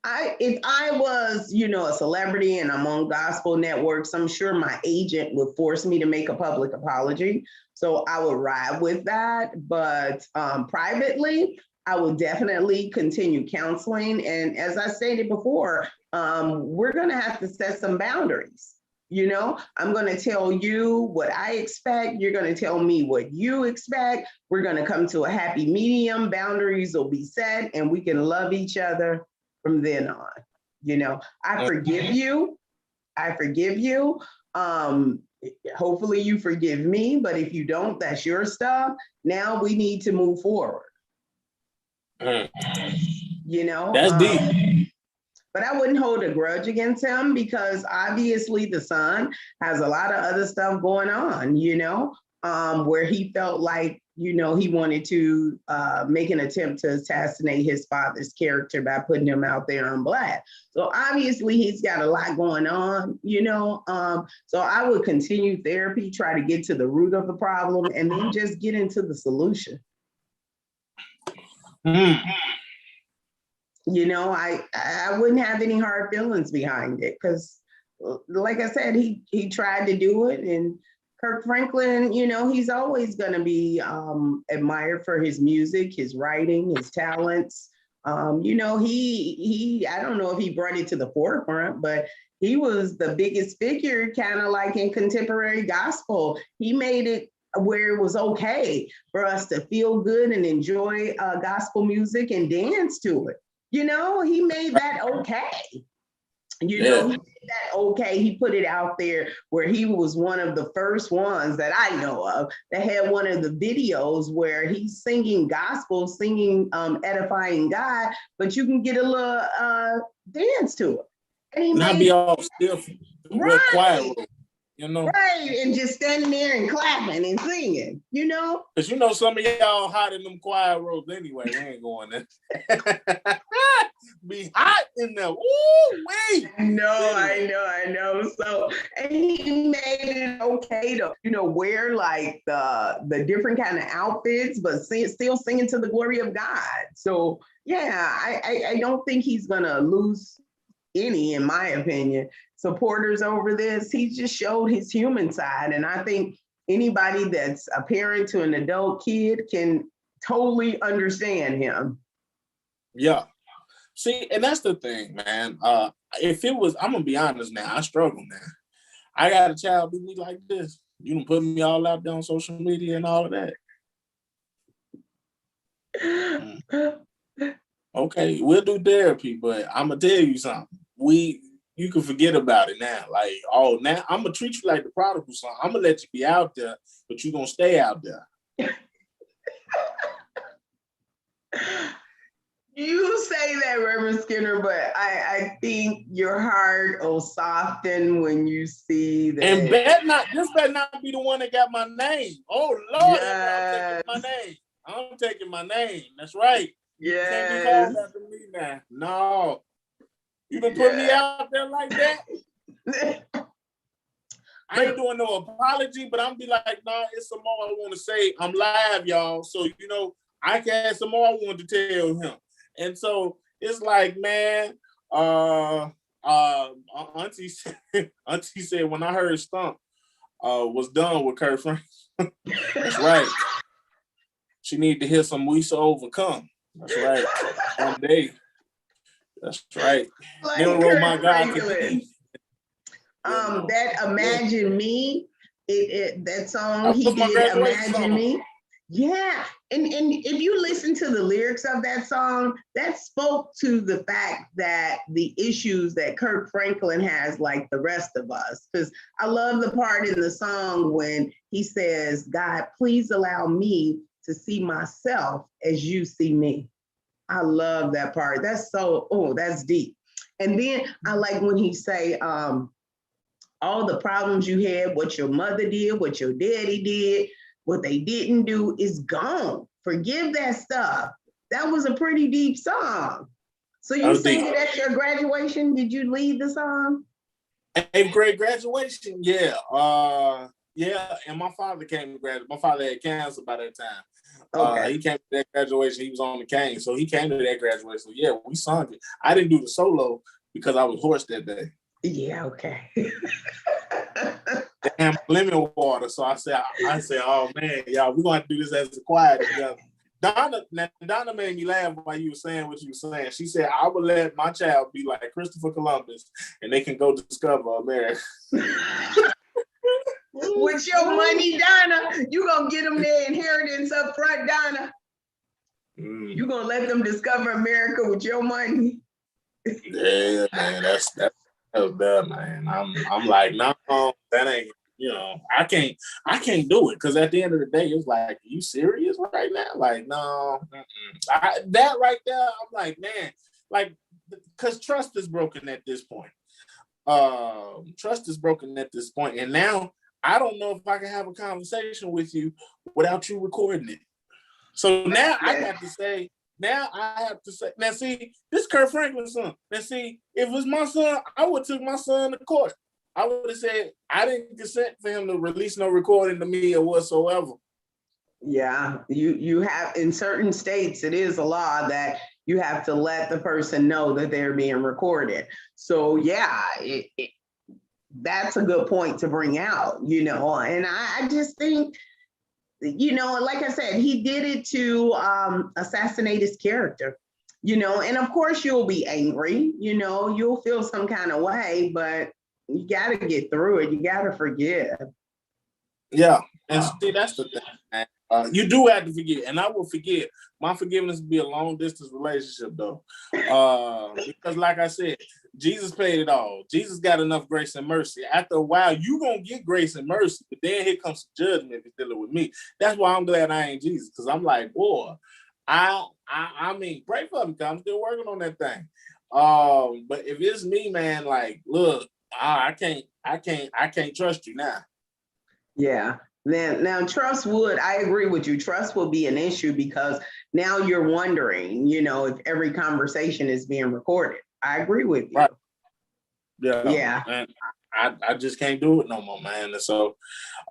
If I was, a celebrity and I'm on gospel networks, I'm sure my agent would force me to make a public apology. So I would ride with that. But privately, I will definitely continue counseling. And as I stated before, we're going to have to set some boundaries. I'm going to tell you what I expect. You're going to tell me what you expect. We're going to come to a happy medium. Boundaries will be set and we can love each other from then on. I forgive you. Hopefully you forgive me, but if you don't, that's your stuff. Now we need to move forward. That's deep. But I wouldn't hold a grudge against him because obviously the son has a lot of other stuff going on, where he felt like, he wanted to make an attempt to assassinate his father's character by putting him out there on blast. So obviously he's got a lot going on, so I would continue therapy, try to get to the root of the problem, and then just get into the solution. I wouldn't have any hard feelings behind it because, like I said, he tried to do it. And Kirk Franklin, he's always going to be admired for his music, his writing, his talents. He I don't know if he brought it to the forefront, but he was the biggest figure kind of like in contemporary gospel. He made it where it was okay for us to feel good and enjoy gospel music and dance to it. He made that okay. He made that okay. He put it out there where he was one of the first ones that I know of that had one of the videos where he's singing gospel, edifying God, but you can get a little dance to it. And he not be all stiff, real quiet. Right, and just standing there and clapping and singing, Because some of y'all hot in them choir robes anyway. We ain't going there. Be hot in there. Ooh, wait. No, I know. So, and he made it okay to, wear like the different kind of outfits, but still singing to the glory of God. So, yeah, I don't think he's gonna lose any, in my opinion, supporters over this. He just showed his human side. And I think anybody that's a parent to an adult kid can totally understand him. Yeah. See, and that's the thing, man. If it was, I'm going to be honest now, I struggle, man. I got a child do me like this. You can put me all out there on social media and all of that. Okay, we'll do therapy, but I'm going to tell you something. You can forget about it now. Like, now I'm gonna treat you like the prodigal son. I'm gonna let you be out there, but you're gonna stay out there. You say that, Reverend Skinner, but I think your heart will soften when you see And that. this better not be the one that got my name. Oh Lord, I'm taking Yes, my name. I'm taking my name. That's right. You can't be called yes, after me now. No, you done put me yes. out there like that. I ain't doing no apology, but I'm be like, nah, it's some more I want to say. I'm live, y'all. So, I can have some more I want to tell him. And so it's like, man, Auntie said, Auntie said when I heard Stump was done with Kirk Franklin. That's right. She need to hear some We So Overcome. That's right. Someday. That's right. Like Narrow my Kirk God to Franklin. thee. That Imagine Me, that song That he was my did, graduation Imagine song. Me. Yeah. And if you listen to the lyrics of that song, that spoke to the fact that the issues that Kirk Franklin has, like the rest of us. Because I love the part in the song when he says, God, please allow me to see myself as you see me. I love that part. That's that's deep. And then I like when he say, all the problems you had, what your mother did, what your daddy did, what they didn't do is gone. Forgive that stuff. That was a pretty deep song. So you sang it at your graduation? Did you lead the song? 8th grade graduation, yeah. Yeah, and my father came to graduate. My father had cancer by that time. Okay. He came to that graduation. He was on the cane, so he came to that graduation. So yeah, we sung it. I didn't do the solo because I was hoarse that day. Yeah, okay. Damn lemon water. So I said, oh man, y'all, we're gonna have to do this as a choir together. Donna made me laugh while you were saying what you were saying. She said, I would let my child be like Christopher Columbus and they can go discover America. With your money, Donna, you gonna get them their inheritance up front, Donna. You gonna let them discover America with your money. Yeah, man, that's bad, man. I'm like, no, that ain't, I can't do it because at the end of the day, it's like, are you serious right now? Like, no, that right there, I'm like, man, like, because trust is broken at this point. Trust is broken at this point, and now I don't know if I can have a conversation with you without you recording it. So now I have to say, now see, this Kirk Franklin's son. Now see, if it was my son, I would have took my son to court. I would have said, I didn't consent for him to release no recording to me or whatsoever. Yeah, you have, in certain states, it is a law that you have to let the person know that they're being recorded. So yeah, that's a good point to bring out, and I just think, like I said, he did it to assassinate his character, and of course you'll be angry, you'll feel some kind of way, but you got to get through it. You got to forgive. Yeah. And see, that's the thing, man. You do have to forgive, and I will forgive. My forgiveness will be a long distance relationship, though, because, like I said, Jesus paid it all. Jesus got enough grace and mercy. After a while, you gonna get grace and mercy, but then here comes judgment if you're dealing with me. That's why I'm glad I ain't Jesus, because I'm like, boy, I mean, pray for me, because I'm still working on that thing. But if it's me, man, like, look, I can't trust you now. Yeah. Now trust would, I agree with you. Trust will be an issue because now you're wondering, if every conversation is being recorded. I agree with you. Right. Yeah. Yeah. And I just can't do it no more, man. And so,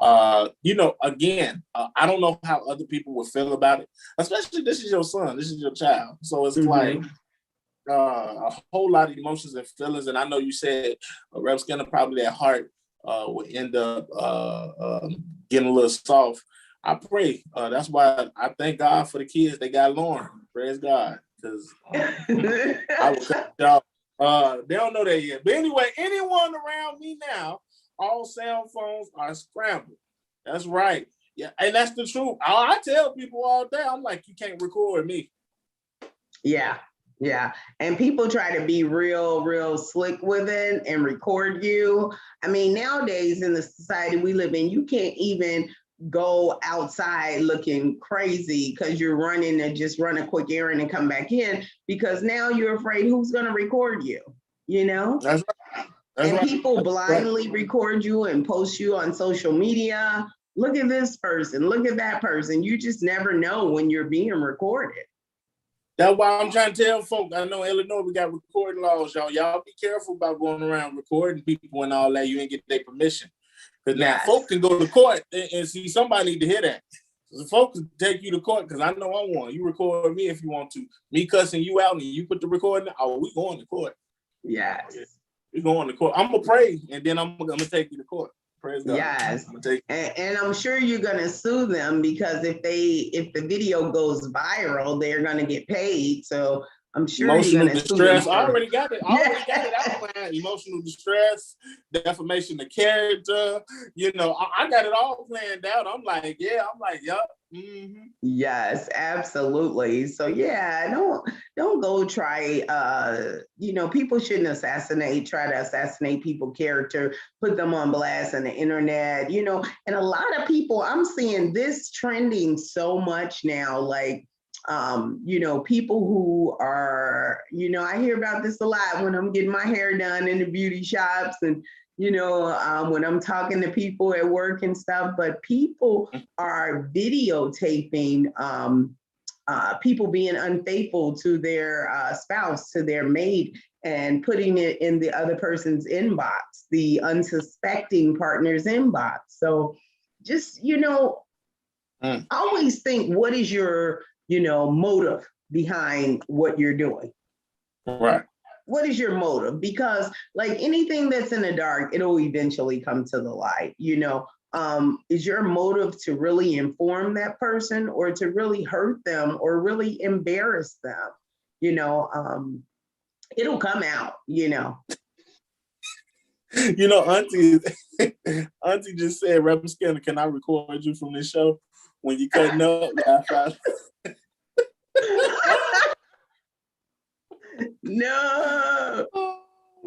again, I don't know how other people would feel about it, especially this is your son, this is your child. So it's like a whole lot of emotions and feelings. And I know you said Rev Skinner probably at heart would end up getting a little soft. I pray. That's why I thank God for the kids. They got Lauren. Praise God. Because I will cut y'all. They don't know that yet. But anyway, anyone around me now, all cell phones are scrambled. That's right. Yeah, and that's the truth. I tell people all day, I'm like, you can't record me. Yeah. Yeah. And people try to be real slick with it and record you. I mean, nowadays in the society we live in, you can't even go outside looking crazy because you're running to just run a quick errand and come back in, because now you're afraid who's going to record you, you know? That's right. That's And right. people That's right. blindly record you and post you on social media. Look at this person, look at that person. You just never know when you're being recorded. That's why I'm trying to tell folks. I know Illinois, we got recording laws, y'all. Y'all be careful about going around recording people and all that. You ain't get their permission. Because now folks can go to court and see, somebody need to hear that. So folks can take you to court, because I know I want. You record me if you want to. Me cussing you out and you put the recording, oh, we going to court. Yes. We going to court. I'm going to pray, and then I'm going to take you to court. Praise God. Yes. And I'm sure you're going to sue them, because if the video goes viral, they're going to get paid. So I'm sure emotional you're going to distress. sue them. I already got it. I planned. Emotional distress, defamation of character. You know, I got it all planned out. I'm like, yup. Mm-hmm. Yes, absolutely. So yeah, don't go try. People shouldn't try to assassinate people's character, put them on blast on the internet. And a lot of people, I'm seeing this trending so much now. Like, people who are, I hear about this a lot when I'm getting my hair done in the beauty shops, and when I'm talking to people at work and stuff, but people are videotaping people being unfaithful to their spouse, to their mate, and putting it in the other person's inbox, the unsuspecting partner's inbox. So just, always think, what is your, motive behind what you're doing? Right. What is your motive? Because like anything that's in the dark, it'll eventually come to the light. Is your motive to really inform that person, or to really hurt them, or really embarrass them? It'll come out, Auntie just said, Reverend Skinner, can I record you from this show when you cutting up? No. Oh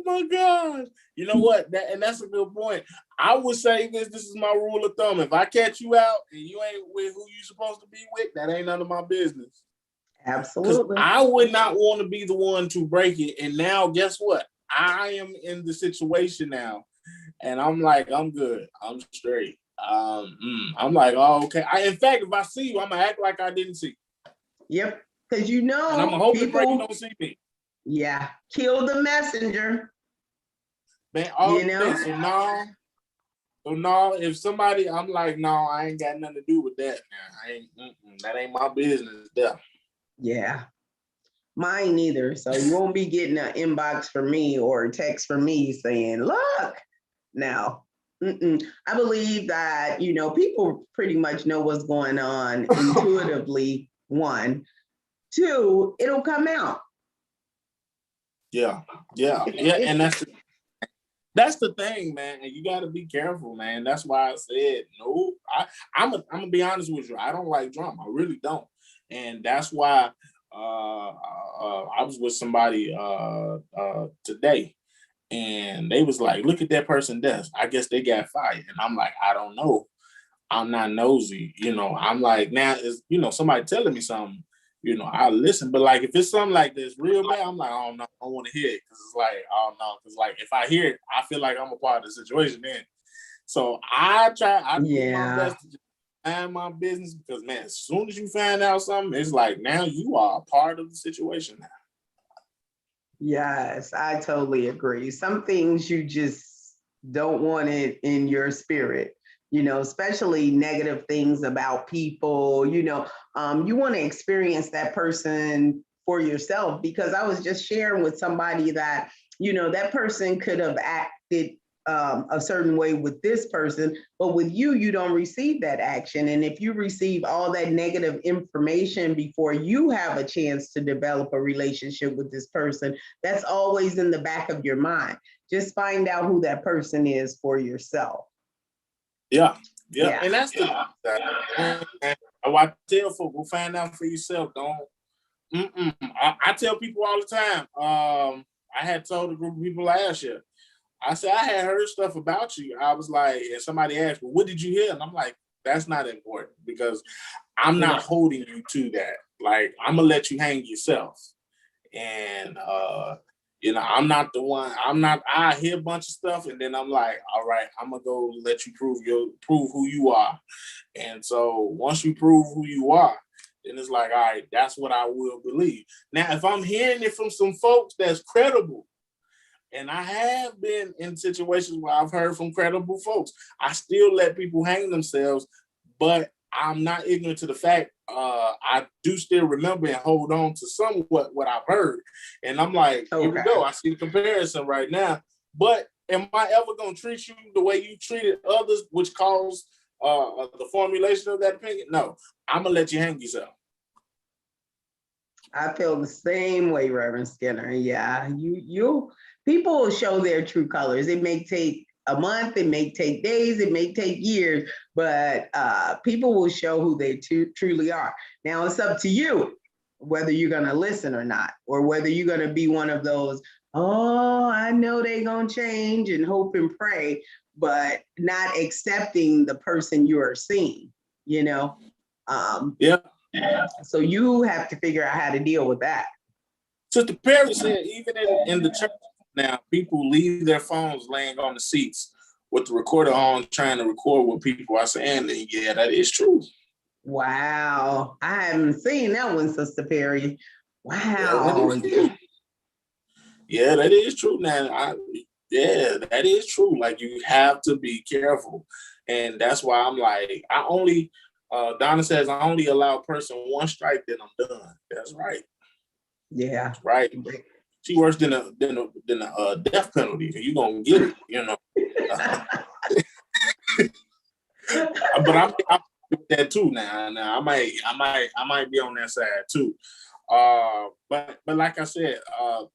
my God. You know what? That's a good point. I would say this is my rule of thumb. If I catch you out and you ain't with who you supposed to be with, that ain't none of my business. Absolutely. I would not want to be the one to break it. And now guess what? I am in the situation now. And I'm like, I'm good. I'm straight. I'm like, oh, okay. In fact, if I see you, I'm gonna act like I didn't see you. Yep. Because and I'm gonna hope people you don't see me. Yeah, kill the messenger. Man, so no, if somebody, I'm like, no, I ain't got nothing to do with that. Now, that ain't my business. There. Yeah, mine neither. So you won't be getting an inbox from me or a text from me saying, "Look, now." I believe that people pretty much know what's going on intuitively. 1, 2, it'll come out. Yeah, and that's the thing, man. And you got to be careful, man. That's why I said no. I'm gonna be honest with you. I don't like drama. I really don't, and that's why I was with somebody today, and they was like, "Look at that person desk. I guess they got fired." And I'm like, "I don't know. I'm not nosy. I'm like, now is somebody telling me something." I listen, but like if it's something like this real bad, I'm like, oh no, I don't want to hear it, because it's like, oh no, because like if I hear it, I feel like I'm a part of the situation then. So I do my best to just mind my business, because man, as soon as you find out something, it's like now you are a part of the situation now. Yes, I totally agree. Some things you just don't want it in your spirit. Especially negative things about people, you want to experience that person for yourself, because I was just sharing with somebody that, that person could have acted a certain way with this person, but with you, you don't receive that action. And if you receive all that negative information before you have a chance to develop a relationship with this person, that's always in the back of your mind. Just find out who that person is for yourself. Yeah. And that's I tell folks, go find out for yourself. Don't. I tell people all the time. I had told a group of people last year. I said I had heard stuff about you. I was like, and somebody asked me, "What did you hear?" And I'm like, That's not important because I'm not holding you to that. Like, I'm gonna let you hang yourself. And I'm not the one. I hear a bunch of stuff and then I'm like, all right, I'm gonna go let you prove who you are. And so once you prove who you are, then it's like, all right, that's what I will believe. Now, if I'm hearing it from some folks that's credible, and I have been in situations where I've heard from credible folks, I still let people hang themselves, but I'm not ignorant to the fact I do still remember and hold on to somewhat what I've heard. And I'm like, here we go. I see the comparison right now. But am I ever going to treat you the way you treated others, which caused the formulation of that opinion? No, I'm going to let you hang yourself. I feel the same way, Reverend Skinner. Yeah, people will show their true colors. It may take a month, it may take days, it may take years, but people will show who they truly are. Now it's up to you whether you're going to listen or not, or whether you're going to be one of those, oh, I know they're going to change and hope and pray, but not accepting the person you are seeing, Yeah. So you have to figure out how to deal with that. Sister Perry said, even in the church now, people leave their phones laying on the seats with the recorder on, trying to record what people are saying. And yeah, that is true. Wow. I haven't seen that one, Sister Perry. Wow. Yeah, that is true. Now, that is true. Like, you have to be careful. And that's why I'm like, Donna says, I only allow a person one strike, then I'm done. That's right. Yeah. That's right. She worse than a death penalty. You're gonna get it, But I'm with that too now. Now I might be on that side too. But like I said, for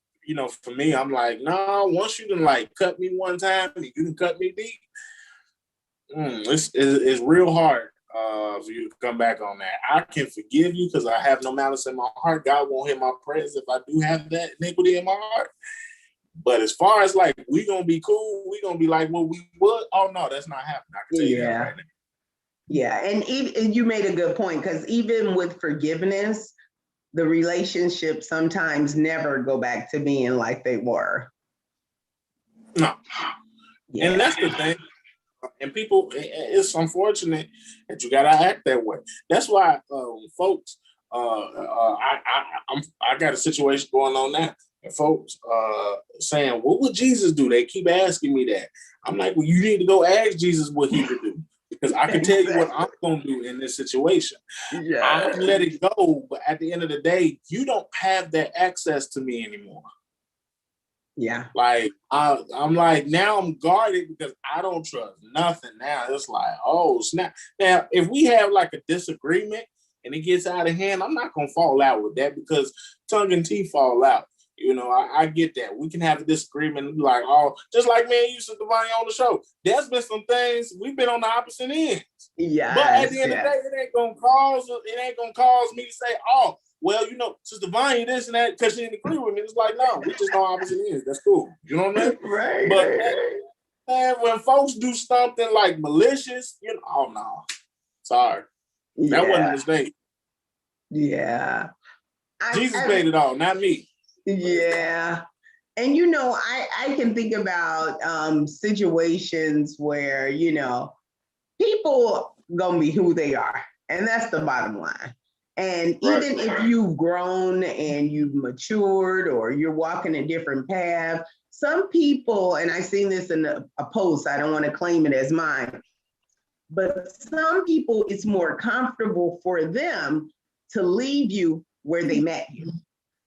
me, I'm like, no, once you can like cut me one time, you can cut me deep. It's real hard for you to come back on that. I can forgive you because I have no malice in my heart. God won't hear my prayers if I do have that iniquity in my heart. But as far as like we gonna be cool, we gonna be like what we would. Oh no, that's not happening. I can tell you that right now. Yeah, and you made a good point, because even with forgiveness, the relationships sometimes never go back to being like they were. No. Yeah. And that's the thing. And people, it's unfortunate that you gotta act that way. That's why, folks, I got a situation going on now, and folks saying, "What would Jesus do?" They keep asking me that. I'm like, "Well, you need to go ask Jesus what he would do, because I can tell you what I'm gonna do in this situation. I let it go, but at the end of the day, you don't have that access to me anymore." Yeah. Like, I'm like, now I'm guarded because I don't trust nothing now. It's like, oh, snap. Now, if we have like a disagreement and it gets out of hand, I'm not going to fall out with that, because tongue and teeth fall out. I get that. We can have a disagreement and be like, oh, just like me and you, Sister Devine, on the show. There's been some things we've been on the opposite ends. Yeah. But at the end of the day, it ain't gonna cause me to say, oh, well, Sister Devine, this and that, because she didn't agree with me. It's like, no, we just know opposite ends. That's cool. You know what I mean? Right. But man, when folks do something like malicious, oh no. Sorry. That wasn't a mistake. Yeah. Jesus paid it all, not me. Yeah. And I can think about situations where, people gonna be who they are. And that's the bottom line. And even if you've grown and you've matured or you're walking a different path, some people, and I've seen this in a post, I don't want to claim it as mine, but some people, it's more comfortable for them to leave you where they met you.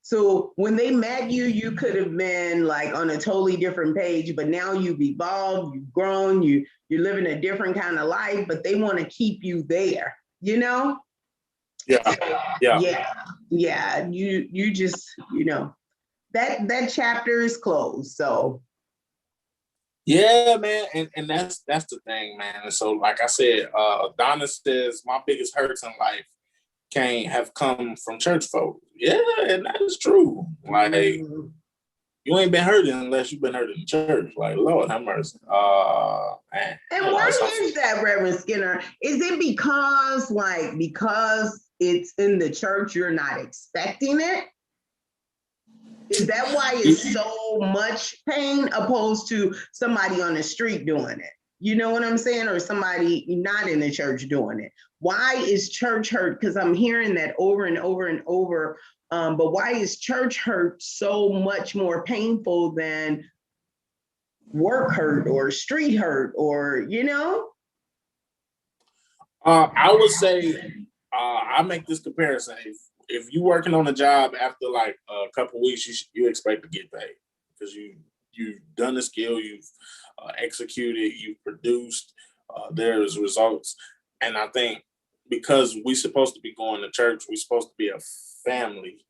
So when they met you, you could have been like on a totally different page, but now you've evolved, you've grown, you're living a different kind of life, but they want to keep you there, Yeah. You just, that chapter is closed. So. Yeah, man. And that's the thing, man. And so, like I said, Donna says my biggest hurts in life have come from church folk. Yeah, and that is true. Like, You ain't been hurting unless you've been hurt in church. Like, Lord have mercy. Man. And why is that, Reverend Skinner? Is it because it's in the church, you're not expecting it? Is that why it's so much pain opposed to somebody on the street doing it? You know what I'm saying? Or somebody not in the church doing it. Why is church hurt? Because I'm hearing that over and over and over. But why is church hurt so much more painful than work hurt or street hurt or, you know? I would say I make this comparison. If you're working on a job after like a couple weeks, you expect to get paid because you've done the skill, you've executed, you've produced. There's results, and I think because we're supposed to be going to church, we're supposed to be a family,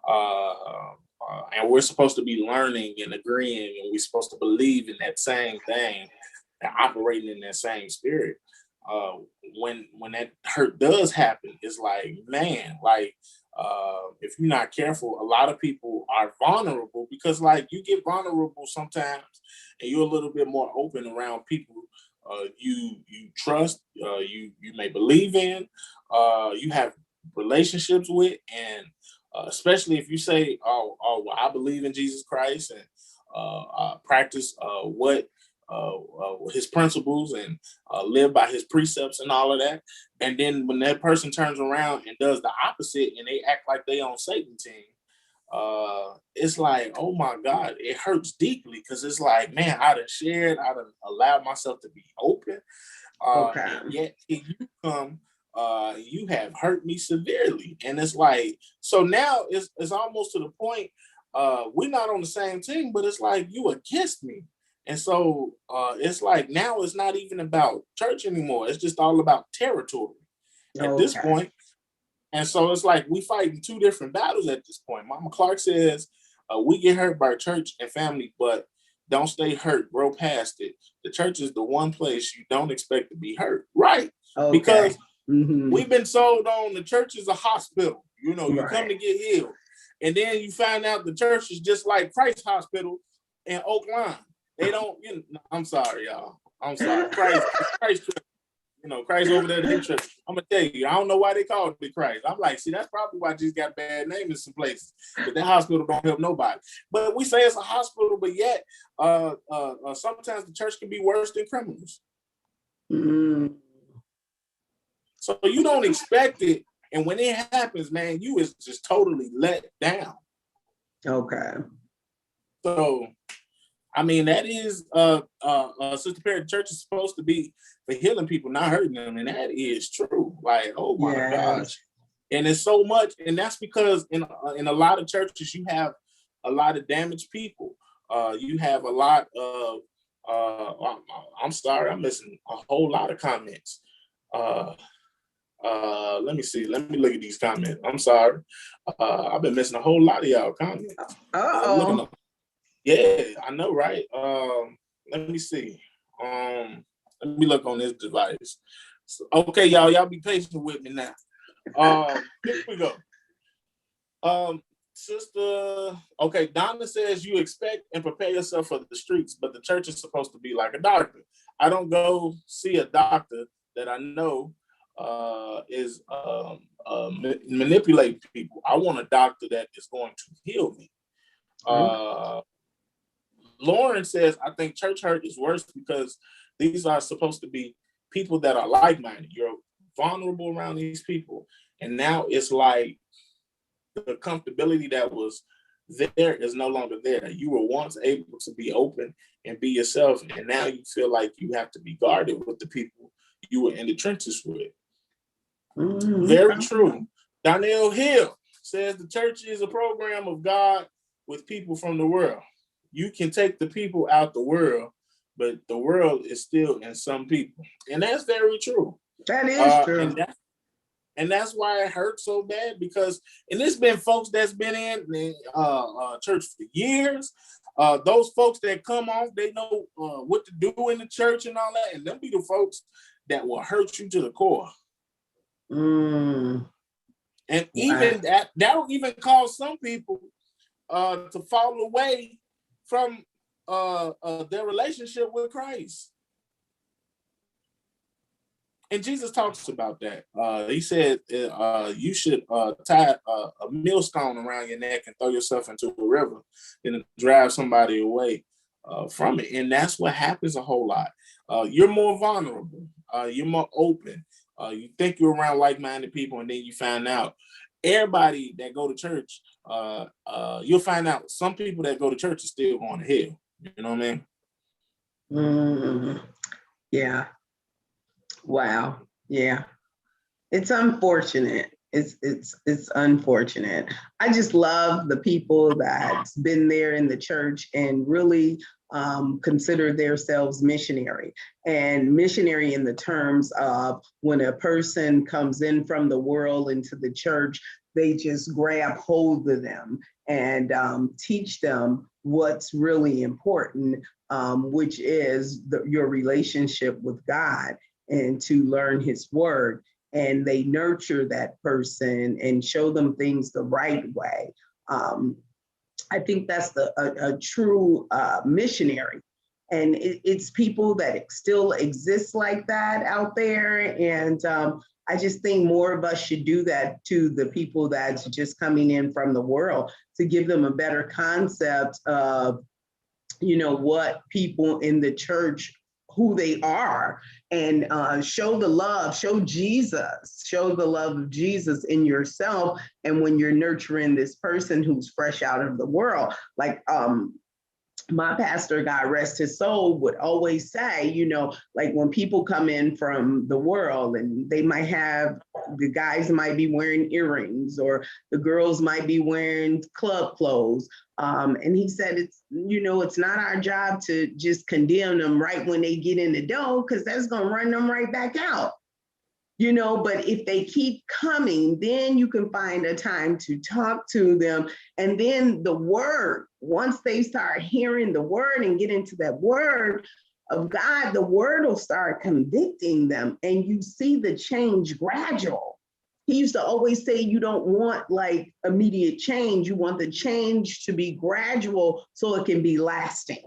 and we're supposed to be learning and agreeing, and we're supposed to believe in that same thing and operating in that same spirit. When that hurt does happen, it's like, man, like if you're not careful, a lot of people are vulnerable because like you get vulnerable sometimes and you're a little bit more open around people you trust, you may believe in, you have relationships with, and especially if you say, oh, well, I believe in Jesus Christ and I practice what his principles and live by his precepts and all of that. And then when that person turns around and does the opposite and they act like they on Satan's team, it's like, oh my God, it hurts deeply because it's like, man, I done allowed myself to be open. And yet here you come, you have hurt me severely. And it's like, so now it's almost to the point, we're not on the same team, but it's like you against me. And so it's like now it's not even about church anymore. It's just all about territory at this point. And so it's like we fighting two different battles at this point. Mama Clark says we get hurt by church and family, but don't stay hurt. Grow past it. The church is the one place you don't expect to be hurt, right? Because we've been sold on the church is a hospital. You know, you come to get healed, and then you find out the church is just like Christ Hospital in Oak Lawn. They don't, I'm sorry, y'all. I'm sorry. Christ, Christ over there. I'm gonna tell you, I don't know why they called it Christ. I'm like, see, that's probably why Jesus got bad name in some places. But that hospital don't help nobody. But we say it's a hospital, but yet sometimes the church can be worse than criminals. So you don't expect it, and when it happens, man, you is just totally let down. So. I mean, that is Sister Perry, church is supposed to be for healing people, not hurting them. And that is true. Like, oh my gosh. And it's so much. And that's because in a lot of churches, you have a lot of damaged people. You have a lot of, I'm sorry, I'm missing a whole lot of comments. Let me see. Let me look at these comments. I'm sorry. I've been missing a whole lot of y'all comments. Yeah, I know, right? Let me see. Let me look on this device. So, okay, y'all be patient with me now. Here we go. Sister, okay, Donna says you expect and prepare yourself for the streets, but the church is supposed to be like a doctor. I don't go see a doctor that I know is manipulating people. I want a doctor that is going to heal me. Lauren says, I think church hurt is worse because these are supposed to be people that are like-minded. You're vulnerable around these people. And now it's like the comfortability that was there is no longer there. You were once able to be open and be yourself. And now you feel like you have to be guarded with the people you were in the trenches with. Very true. Donnell Hill says the church is a program of God with people from the world. You can take the people out the world, but the world is still in some people. And that's very true. That is true. And that's why it hurts so bad because, and there's been folks that's been in church for years. Those folks that come off, they know what to do in the church and all that. And them be the folks that will hurt you to the core. And even that'll even cause some people to fall away from their relationship with Christ. And Jesus talks about that. He said you should tie a millstone around your neck and throw yourself into a river and drive somebody away from it. And that's what happens a whole lot. You're more vulnerable. You're more open. You think you're around like-minded people, and then you find out everybody that go to church, you'll find out some people that go to church are still going to hell. You know what I mean? Yeah. Wow. Yeah. It's unfortunate. It's unfortunate. I just love the people that's been there in the church and really consider themselves missionary, and missionary in the terms of when a person comes in from the world into the church, they just grab hold of them and teach them what's really important, which is your relationship with God, and to learn his word. And they nurture that person and show them things the right way. I think that's a true missionary. And it's people that still exist like that out there. And I just think more of us should do that to the people that's just coming in from the world, to give them a better concept of, what people in the church, who they are, and show the love, show the love of Jesus in yourself. And when you're nurturing this person who's fresh out of the world, like my pastor, God rest his soul, would always say, like when people come in from the world and they might have, the guys might be wearing earrings or the girls might be wearing club clothes. And he said, it's not our job to just condemn them right when they get in the door, because that's going to run them right back out. But if they keep coming, then you can find a time to talk to them. And then the word, once they start hearing the word and get into that word of God, the word will start convicting them, and you see the change gradual. He used to always say, you don't want like immediate change. You want the change to be gradual so it can be lasting.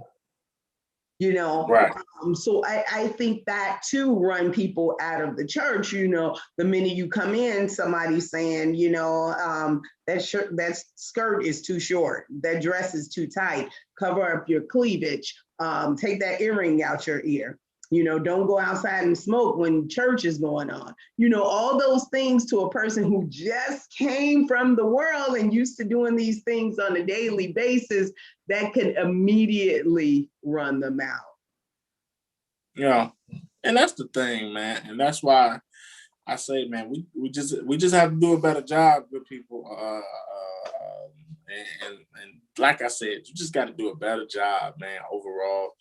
Right. So I think that too run people out of the church. The minute you come in, somebody's saying, that skirt is too short, that dress is too tight, cover up your cleavage, take that earring out your ear. Don't go outside and smoke when church is going on. All those things to a person who just came from the world and used to doing these things on a daily basis, that could immediately run them out. Yeah. And that's the thing, man. And that's why I say, man, we just have to do a better job with people. And like I said, you just got to do a better job, man, overall.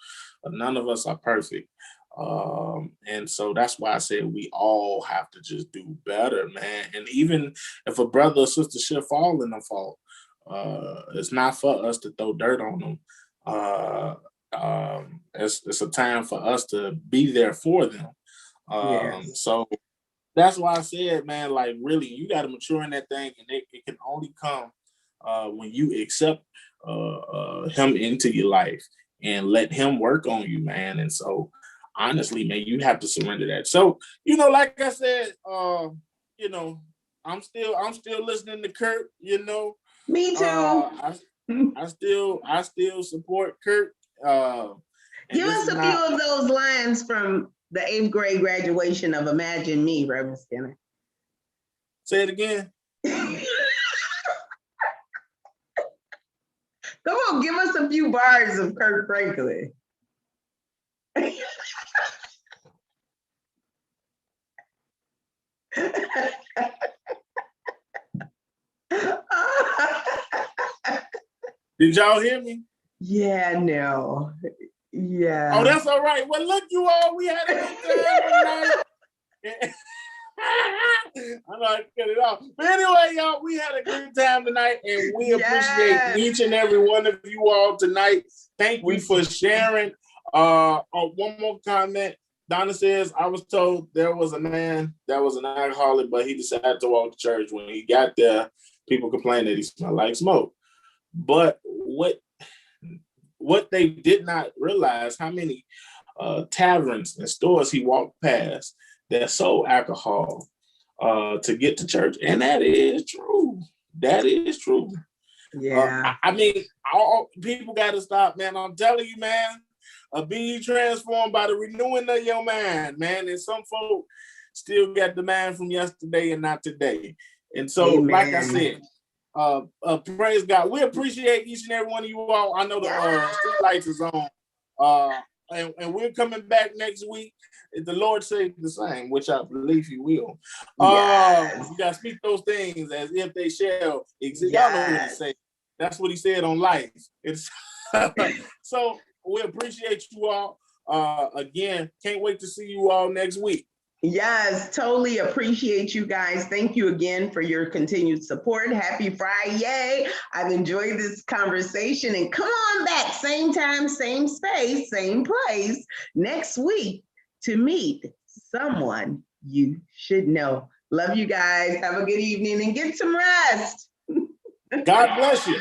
None of us are perfect. And so that's why I said we all have to just do better, man. And even if a brother or sister should fall in a fault, it's not for us to throw dirt on them. It's a time for us to be there for them. Yes. So that's why I said, man, like really, you got to mature in that thing, and it can only come when you accept him into your life and let him work on you, man. And so honestly, man, you have to surrender that. So, like I said, I'm still listening to Kurt, Me too. I still support Kurt. Give us a few of those lines from the 8th grade graduation of Imagine Me, Reverend Skinner. Say it again. Come on, give us a few bars of Kirk Franklin. Did y'all hear me? Yeah, no. Yeah. Oh, that's all right. Well, look, you all, we had a good time tonight. I'm not cut it off. But anyway, y'all, we had a good time tonight, and we appreciate each and every one of you all tonight. Thank you for sharing. One more comment. Donna says, I was told there was a man that was an alcoholic, but he decided to walk to church. When he got there, people complained that he smelled like smoke. But what they did not realize, how many taverns and stores he walked past that sold alcohol to get to church. And that is true. That is true. Yeah. I mean, all people got to stop, man. I'm telling you, man. Be ye transformed by the renewing of your mind, man. And some folk still got the mind from yesterday and not today. And so, Amen. like I said, praise God. We appreciate each and every one of you all. I know the street lights is on. And we're coming back next week. If the Lord says the same, which I believe he will. Yes. You got to speak those things as if they shall exist. Yes. Y'all know what he said. That's what he said on life. It's so we appreciate you all. Again, can't wait to see you all next week. Yes, totally appreciate you guys. Thank you again for your continued support. Happy Friday. I've enjoyed this conversation, and come on back, same time, same space, same place next week to meet someone you should know. Love you guys. Have a good evening and get some rest. God bless you.